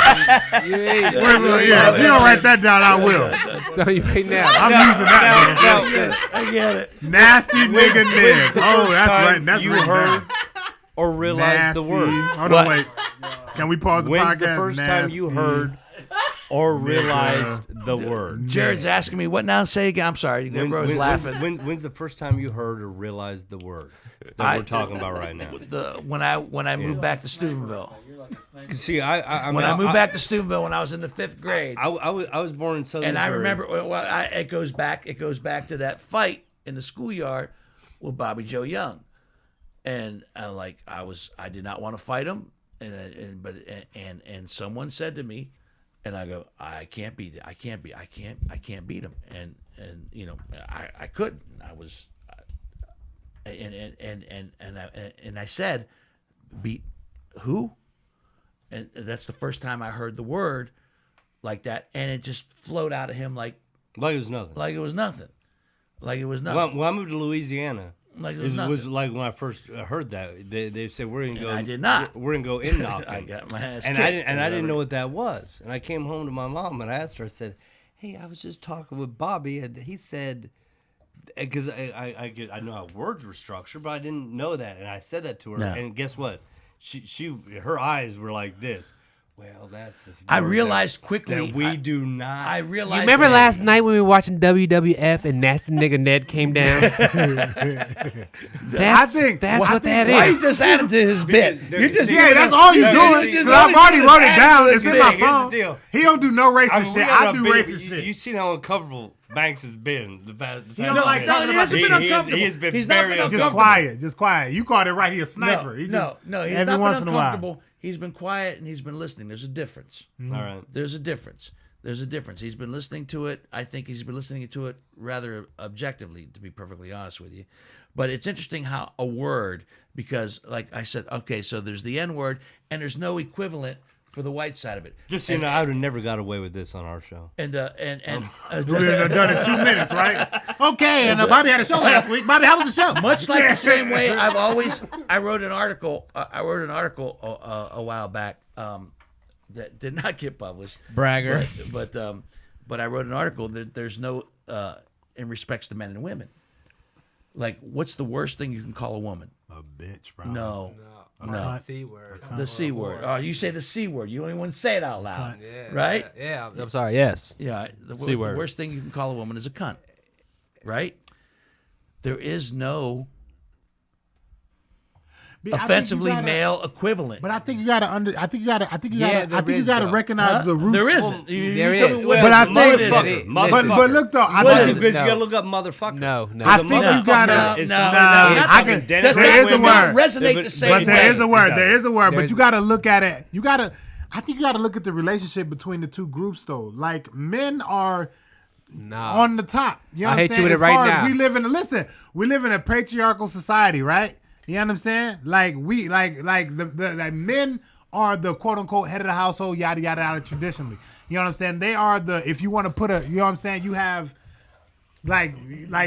Yeah, if you don't write that down, I will. Tell you right now. I'm using that. I get it. Nasty nigga Ned. the Oh, first that's time right. That's you written heard down. or realized the Nasty. word? Hold What? on, wait. Can we pause the When's podcast? the first time you heard or realized the word? Jared's asking me what now. Say again. I'm sorry. Everyone's laughing. When's the first time you heard or realized the word that we're talking about right now? When I moved back to Steubenville. See, I When I moved back to Steubenville when I was in the 5th grade. I was born in Southern And I Missouri. remember, it goes back to that fight in the schoolyard with Bobby Joe Young, and I did not want to fight him, and someone said to me, and I go, I can't beat him, and you know, I couldn't, I was, and I said, beat who? And that's the first time I heard the word like that, and it just flowed out of him like Like it was nothing. it was nothing. Like it was nothing. When I moved to Louisiana, Like it it was nothing. was like when I first heard that they said we're gonna go. I did not. We're gonna go in knocking. I got my ass and kicked. I didn't know what that was. And I came home to my mom and I asked her. I said, "Hey, I was just talking with Bobby, and he said." Because I know how words were structured, but I didn't know that, and I said that to her. No. And guess what? Her eyes were like this. Well, that's. This I word realized that quickly. we do not. I realized. You remember that- last night when we were watching WWF and nasty nigga Ned came down? That's what that Why you is. just added to his bit? You're just Yeah, that's all you Yeah, doing. see, Because I've already wrote it down. It's in my Here's the phone. deal. He don't do no racist I mean, we shit. got I a do bit- racist shit. You've seen how uncomfortable Banks has been. The past don't like minute. talking he hasn't been uncomfortable. He has been He's not very been Just uncomfortable. just quiet. You called it right. He a sniper. He just, No, he's every not once been in a while. uncomfortable. He's been quiet and he's been listening. There's a difference. All right. There's a difference. There's a difference. He's been listening to it. I think he's been listening to it rather objectively, to be perfectly honest with you. But it's interesting how a word, because like I said, okay, so there's the N word and there's no equivalent for the white side of it. Just so you know, I would have never got away with this on our show. And We would have done it 2 minutes, right? Okay, and Bobby had a show last week. Bobby, how was the show? much like the same way I wrote an article a while back that did not get published. Bragger. But I wrote an article that there's no in respects to men and women. Like, what's the worst thing you can call a woman? A bitch, bro. No. C word. The C word. Oh, you say the C word. You don't even want to say it out loud. Yeah, Right? Yeah. I'm sorry. Yes. Yeah. The C word. worst thing you can call a woman is a cunt. Right? There is no offensively male equivalent. But I think you gotta though. recognize the roots. There isn't. You There tell is. me what But I what think- is it? Motherfucker. But look though, I What think is it? Because No. you gotta look up motherfucker. No. I The think you motherfucker gotta. is No, something no, that I is can- denigrating Does there is a not word. resonate But the same But there way. is a word. There is a word. But There's- you gotta look at it. I think you gotta look at the relationship between the two groups though. Like men are Nah. on the top. You know I what I'm hate you saying? with it As right far as now. we live in a patriarchal society, right? You know what I'm saying? Like the men are the quote unquote head of the household, yada yada yada traditionally. You know what I'm saying? They are if you want to put you know what I'm saying, you have like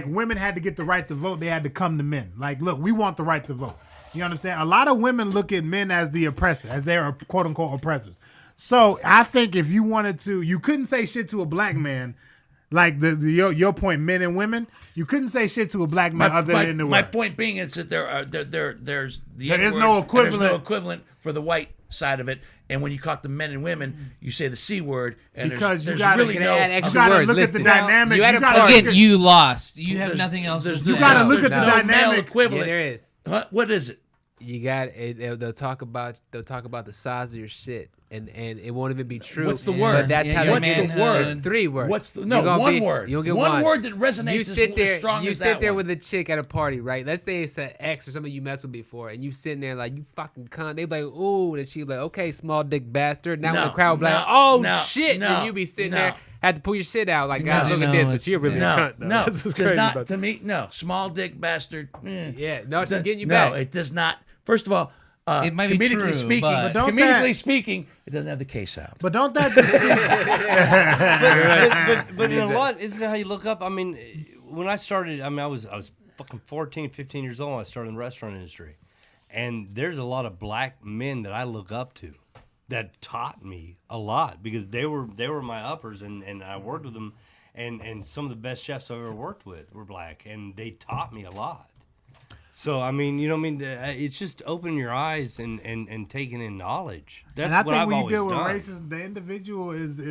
women had to get the right to vote, they had to come to men. Like, look, we want the right to vote. You know what I'm saying? A lot of women look at men as the oppressor, as their quote unquote oppressors. So I think if you wanted to, you couldn't say shit to a black man, like your point, men and women. You couldn't say shit to a black man than the my word. point being is that there's the There is N-word, no and there's equivalent. no equivalent for the white side of it. And when you talk to men and women, you say the C word, and Because there's you gotta really get no. add You extra gotta words. look Listen. at the dynamic. You had You a gotta part. look Again, at, you lost. You have There's- nothing else to there's say. You gotta look there's at the no male dynamic. equivalent. Yeah, there is. What is it? You got it. They'll talk about the size of your shit, and it won't even be true. What's the Yeah. word? But that's Yeah, how your they What's get the it. word? There's 3 words. What's the, You're no gonna one be- word? You'll get one one word that resonates You sit there. as strong You as sit that there one. with a chick at a party, right? Let's say it's an ex or somebody you messed with before, and you sitting there like you fucking cunt. They be like, ooh, and she be like, okay, small dick bastard. Now when No, the crowd be like, no, oh no, shit, no, then you be sitting no. there, had to pull your shit out like, guys, No, look at no, this, but it's- you're really No, a cunt. Though. no, That's what's does crazy not about to me. No, small dick bastard. Yeah, no, she's getting you no, back. it does not. First of all, It might be comedically true, speaking, but- don't comedically that- speaking, it doesn't have the K sound. but don't that just But in a lot, isn't that how you look up? I mean, when I started, I was fucking 14, 15 years old when I started in the restaurant industry. And there's a lot of black men that I look up to that taught me a lot because they were my uppers and I worked with them and some of the best chefs I've ever worked with were black and they taught me a lot. So I mean, you know what I mean? It's just opening your eyes and taking in knowledge. That's and I what think I've when you always deal with done. racism, the individual is the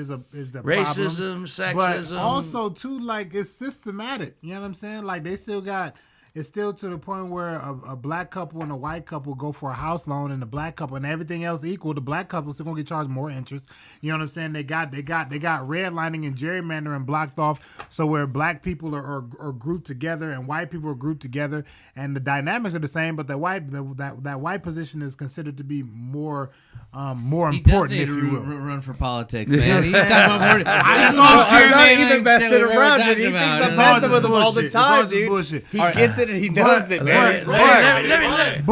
Racism, problem. sexism. But also too, like it's systematic. You know what I'm saying? Like they still got. It's still to the point where a black couple and a white couple go for a house loan, and the black couple and everything else equal. The black couple still gonna get charged more interest. You know what I'm saying? They got redlining and gerrymandering blocked off, so where black people are grouped together and white people are grouped together, and the dynamics are the same, but that white position is considered to be more He important, does need if to you will. run for politics, man. He's talking about more. This is know. most I'm not gerrymandering even messing that we've ever around, talked dude. He about. thinks It's I'm all messing just with him all the bullshit. It's time, all just dude. bullshit. He gets it and he knows it, man. I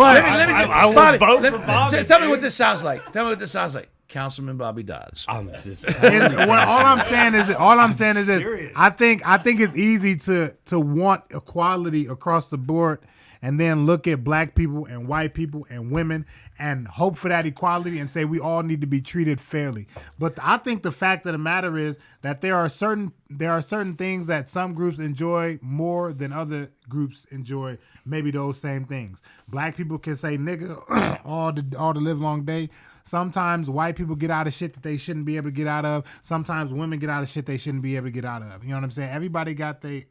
will Bobby, vote for Bobby. tell me what this sounds like. Tell me what this sounds like. Councilman Bobby Dodds. I'm just. All I'm saying is that serious. I think it's easy to want equality across the board and then look at black people and white people and women and hope for that equality and say we all need to be treated fairly. But I think the fact of the matter is that there are certain things that some groups enjoy more than other groups enjoy maybe those same things. Black people can say nigga all the live long day. Sometimes white people get out of shit that they shouldn't be able to get out of. Sometimes women get out of shit they shouldn't be able to get out of. You know what I'm saying? Everybody got their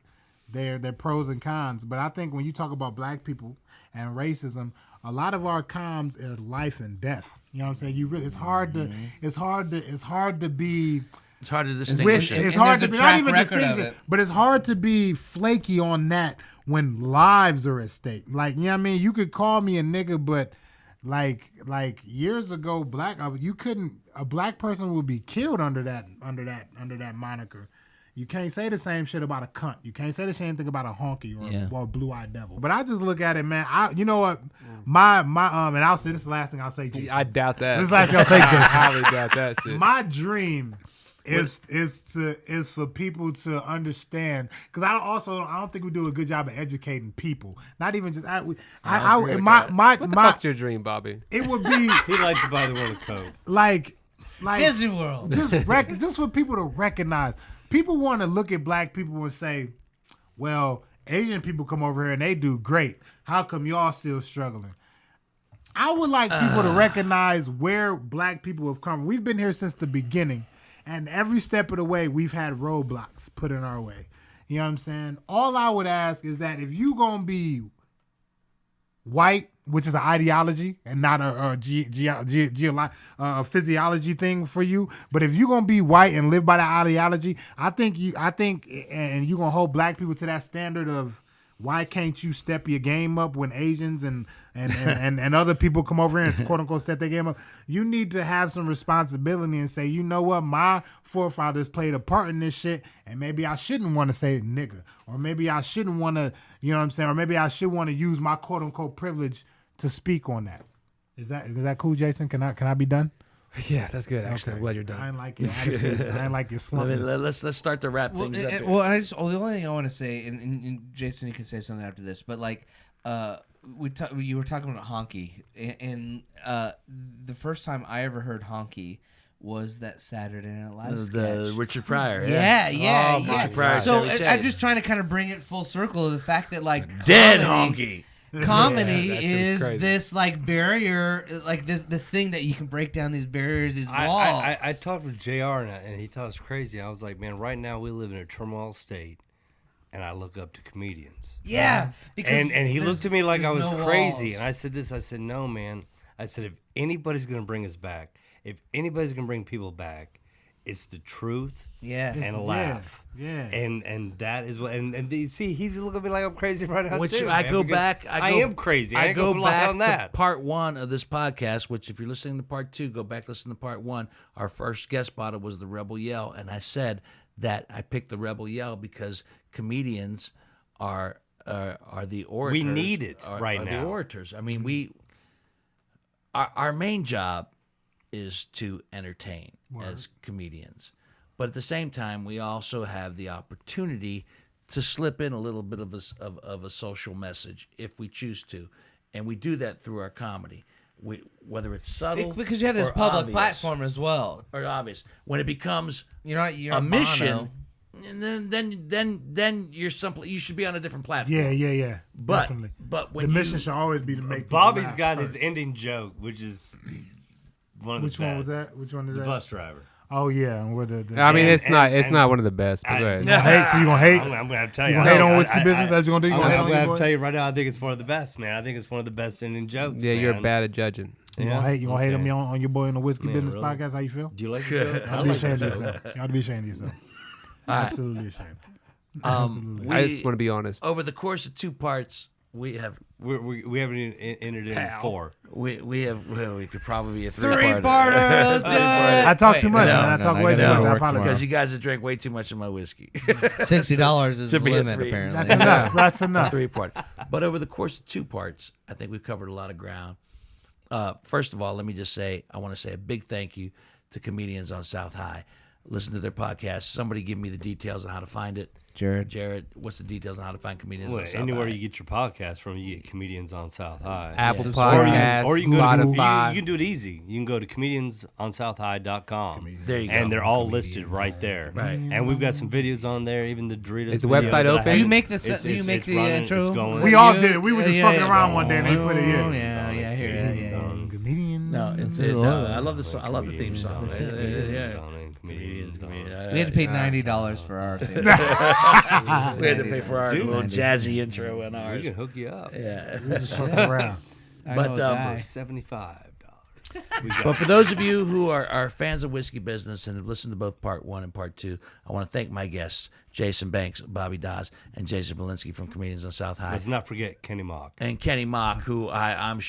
pros and cons. But I think when you talk about black people and racism, a lot of our cons are life and death. You know what I'm saying? It's hard to be It's hard to distinguish with, it. it's And hard there's to a be not track even record of distinction, it. but it's hard to be flaky on that when lives are at stake. Like, you know what I mean? You could call me a nigga, but like years ago, a black person would be killed under that moniker. You can't say the same shit about a cunt. You can't say the same thing about a honky or a blue-eyed devil. But I just look at it, man. You know what? My and I'll say this is the last thing I'll say, Jason. I doubt that. This is the last thing I'll say, I Jason. highly doubt that shit. My dream is for people to understand, because I don't think we do a good job of educating people. Not even just What's the fuck's your dream, Bobby? it would be He liked to buy the world of code. like Disney World. just for people to recognize. People want to look at black people and say, well, Asian people come over here and they do great. How come y'all still struggling? I would like people to recognize where black people have come. We've been here since the beginning, and every step of the way, we've had roadblocks put in our way. You know what I'm saying? All I would ask is that if you gonna be white, which is an ideology and not a physiology thing for you, but if you're gonna be white and live by that ideology, I think and you're gonna hold black people to that standard of why can't you step your game up when Asians and other people come over here and quote unquote step their game up? You need to have some responsibility and say, you know what, my forefathers played a part in this shit, and maybe I shouldn't want to say nigga, or maybe I shouldn't want to, you know what I'm saying, or maybe I should want to use my quote unquote privilege to speak on that. Is that cool, Jason? Can I be done? Yeah, that's good. Actually, I'm glad you're I done. ain't like your attitude. I ain't like your slumpness. Let's start to wrap things up. Here. Well, the only thing I want to say, and Jason, you can say something after this, but like, you were talking about honky, and the first time I ever heard honky was that Saturday Night Live The sketch. Richard Pryor. Yeah. Richard Pryor, So Chevy Chase. I'm just trying to kind of bring it full circle of the fact that like Dead comedy honky. Comedy that shit was is crazy. this like barrier, like this thing that you can break down these barriers, these walls. I talked with JR and he thought it was crazy. I was like, man, right now we live in a turmoil state, and I look up to comedians. Yeah, because And he looked at me like I was there's no crazy, walls. and I said this. I said, no, man. I said, if anybody's gonna bring us back, if anybody's gonna bring people back, it's the truth. Yeah. And a laugh. Yeah. And that is what. And see, he's looking at me like I'm crazy right now. Which too, I man, go because back. I am crazy. I I ain't go gonna lie back on to that. part 1 of this podcast. Which, if you're listening to part 2, go back listen to part 1. Our first guest spot was the Rebel Yell, and I said that I picked the Rebel Yell because comedians are the orators. We need it are right the now. orators. I mean, our main job is to entertain as comedians. But at the same time, we also have the opportunity to slip in a little bit of a social message if we choose to. And we do that through our comedy. Whether it's subtle because you have this or public obvious, platform as well. or obvious. When it becomes You're a mission, and then you're simply you should be on a different platform. Yeah. But Definitely. but when The you, mission should always be to make people Bobby's laugh got first. his ending joke, which is one of Which the one best. was that? Which one is The that? bus driver. Oh yeah, and with the I mean, And- it's not and- not one of the best. But go ahead. you gonna hate? So you gonna hate? I'm gonna have to tell You you. gonna hate on I- whiskey I- business? That's what you gonna do? You I'm gonna hate gonna on your have to boy? tell you right now. I think it's one of the best, man. I think it's one of the best ending jokes. Yeah, you're man. bad at judging. You gonna hate? You gonna hate Okay. on your boy in the whiskey Man, business really? podcast? How you feel? Do you like the joke? You ought to be ashamed of yourself. You ought to be ashamed of yourself. Absolutely ashamed. Absolutely. I just want to be honest. over the course of 2 parts, we We haven't even entered in four. we could probably be a 3-parter. 3-parter. Let's do it. I talk too much, no, man. I no, talk no, way I too gotta much. I work apologize. Because you guys have drank way too much of my whiskey. $60 is To the be a limit, 3. apparently. That's enough. That's enough. 3-part. But over the course of 2 parts, I think we've covered a lot of ground. First of all, let me just say, I want to say a big thank you to comedians on South High. Listen to their podcast. Somebody give me the details on how to find it. Jared, what's the details on how to find comedians on South Anywhere High? you get your podcast from, you get comedians on South High. Apple Yeah. Podcasts, Or you can go to, Spotify. you can do it easy. You can go to comediansonsouthhigh.com. There you go. And they're all listed right there. Right. And we've got some videos on there, even the Doritos. Is the video website that I open? had. Do you make the It's- do you it's- make it's the running, intro? it's going. We all did it. We were just fucking around one day and they put it Oh, in. yeah, I hear it. Comedian. No, I love the song. I love the theme song. Yeah. Comedians. We had to pay $90 for ours. We had to pay for our Dude. little jazzy intro and We ours. can hook you up. Yeah. Just fucking around. But, For $75. But for those of you who are fans of whiskey business and have listened to both part 1 and part 2, I want to thank my guests, Jason Banks, Bobby Dawes, and Jason Blinsky from Comedians on South High. Let's not forget Kenny Mock. And Kenny Mock, who I'm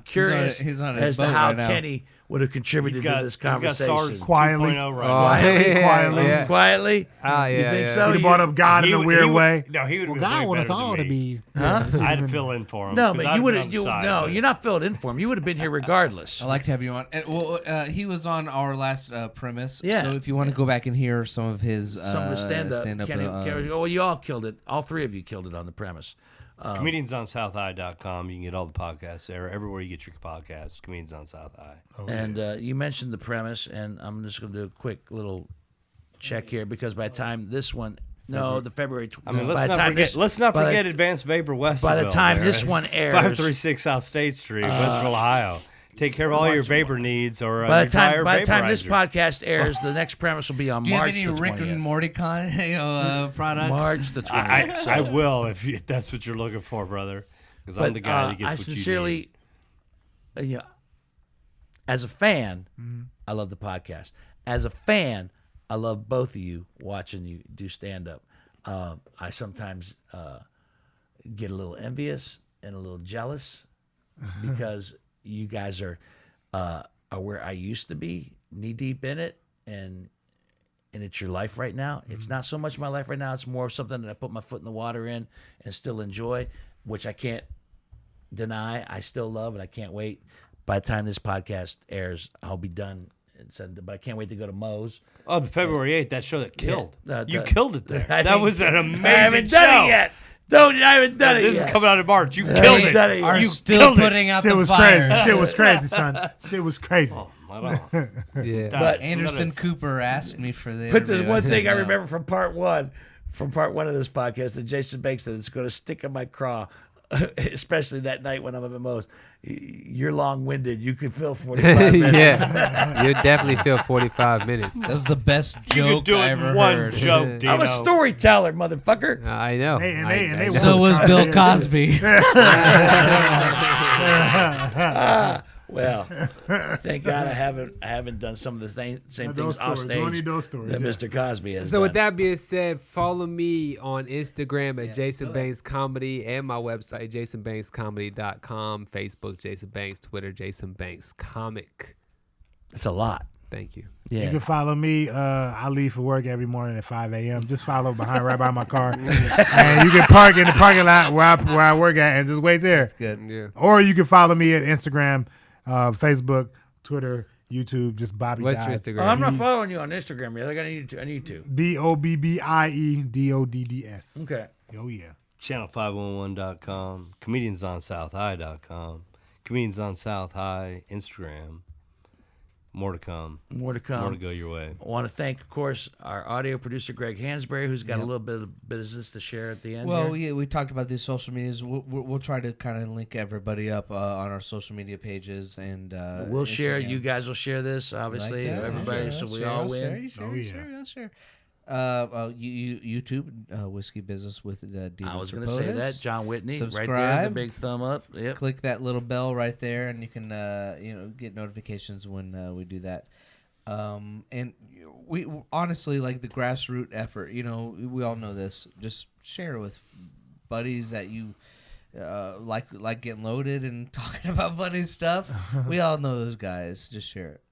curious he's on a as to boat how right now. Kenny would have contributed to this conversation. SARS Quietly. 2.0 right Oh, Quietly. yeah. Quietly? Ah, You yeah, think yeah. so? He'd have brought up God in a weird way. No, he would Well, have God been want way us better all than to me. be. I'd fill in for him. No, 'cause but I'd you would been have. on the side, No, but- you're not filled in for him. You would have been here regardless. I like to have you on. And, well, he was on our last premise. Yeah. So if you want to go back and hear some of his Some of the stand-up. Kenny, uh, well, you all killed it. All 3 of you killed it on the premise. Comediansonsouthhigh.com. You can get all the podcasts there. Everywhere you get your podcasts, Comedians on South High. And you mentioned the premise, and I'm just going to do a quick little check here because by the time this one, the February. I mean, by the time let's not by the- forget Advanced Vapor West. By the time this one airs, 536 South State Street, Westville, Ohio. Take care of all your vapor needs, or by your the time tire this vaporizers. podcast airs, the next premise will be on do you have March any the Rick 20th. and Morty products? March the 20th. I will if that's what you're looking for, brother. Because I'm the guy that gets I what sincerely, as a fan, I love the podcast. As a fan, I love both of you watching you do stand up. I sometimes get a little envious and a little jealous because you guys are where I used to be, knee deep in it, and it's your life right now. It's not so much my life right now. It's more of something that I put my foot in the water in and still enjoy, which I can't deny. I still love, and I can't wait. By the time this podcast airs, I'll be done. But I can't wait to go to Moe's. Oh, the February 8th, that show that killed. Yeah, You killed it there. I That think- was an amazing I haven't show. done it yet. I haven't done it This yet. is coming out in March. You killed it. done it yet. Are You still killed it. putting out Shit the was fires. crazy. Shit was crazy, son. Shit was crazy. at all. Yeah. But Anderson Cooper asked me for the But there's interview. one said thing I no. remember from part one of this podcast that Jason Banks said it's going to stick in my craw, especially that night when I'm at most. You're long-winded. You could fill 45 minutes. Yeah. You definitely feel 45 minutes. That was the best You could joke do I it ever in one heard. joke, Dino. I'm a storyteller, motherfucker. I know. And they So was Bill Cosby. Well, thank God I haven't done some of the same things off stories. stage Only those stories, that yeah. Mr. Cosby has So with done. that being said, follow me on Instagram at Jason Banks Comedy and my website, jasonbankscomedy.com, Facebook, Jason Banks, Twitter, Jason Banks Comic. It's a lot. Thank you. Yeah. You can follow me. I leave for work every morning at 5 a.m. Just follow right by my car. And you can park in the parking lot where I work at and just wait there. Good. Yeah. Or you can follow me at Instagram, Facebook, Twitter, YouTube, just Bobby What's your Dodds. Instagram? Oh, I'm not following you on Instagram yet. I need to. BOBBIEDODDS. Okay. Oh, yeah. Channel511.com, comediansonsouthhigh.com, Comedians on South High, Instagram. More to come. More to come. More to go your way. I want to thank, of course, our audio producer, Greg Hansberry, who's got a little bit of business to share at the end. Well, here. yeah, we talked about these social medias. We'll try to kind of link everybody up on our social media pages, and We'll share. Instagram. You guys will share this, obviously, Like that? everybody, I'll so share, we I'll all share, win. you share, Oh, you yeah. share, I'll share. YouTube, Whiskey Business with Dino I was going to say that. Tripodis. John Whitney, Subscribe. right there, the big thumb up. Yep. Click that little bell right there, and you can get notifications when we do that. And we honestly like the grassroots effort. We all know this. Just share it with buddies that you like getting loaded and talking about funny stuff. We all know those guys. Just share it.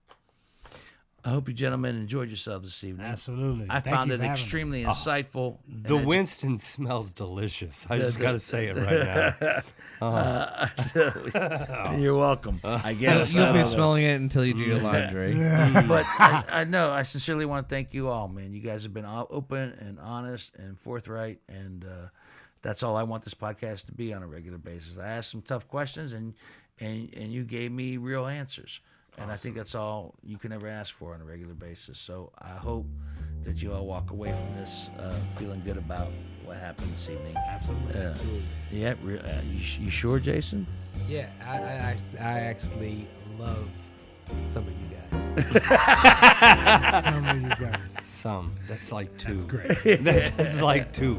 I hope you gentlemen enjoyed yourselves this evening. Absolutely. I Thank found you it for having extremely insightful. The and Winston smells delicious. I just got to say it right now. You're welcome. I guess. You'll I be don't know. smelling it until you do your laundry. But I know I sincerely want to thank you all, man. You guys have been open and honest and forthright, and that's all I want this podcast to be on a regular basis. I asked some tough questions, and you gave me real answers. And I think that's all you can ever ask for on a regular basis. So I hope that you all walk away from this feeling good about what happened this evening. Absolutely. Yeah, you sure, Jason? Yeah, I actually love some of you guys. Some of you guys. Some. That's like two. That's great. That's like two.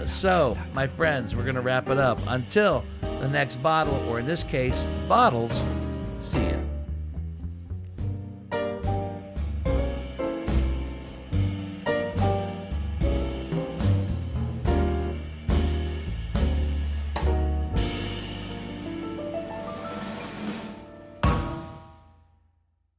So, my friends, we're going to wrap it up. Until the next bottle, or in this case, bottles, see ya.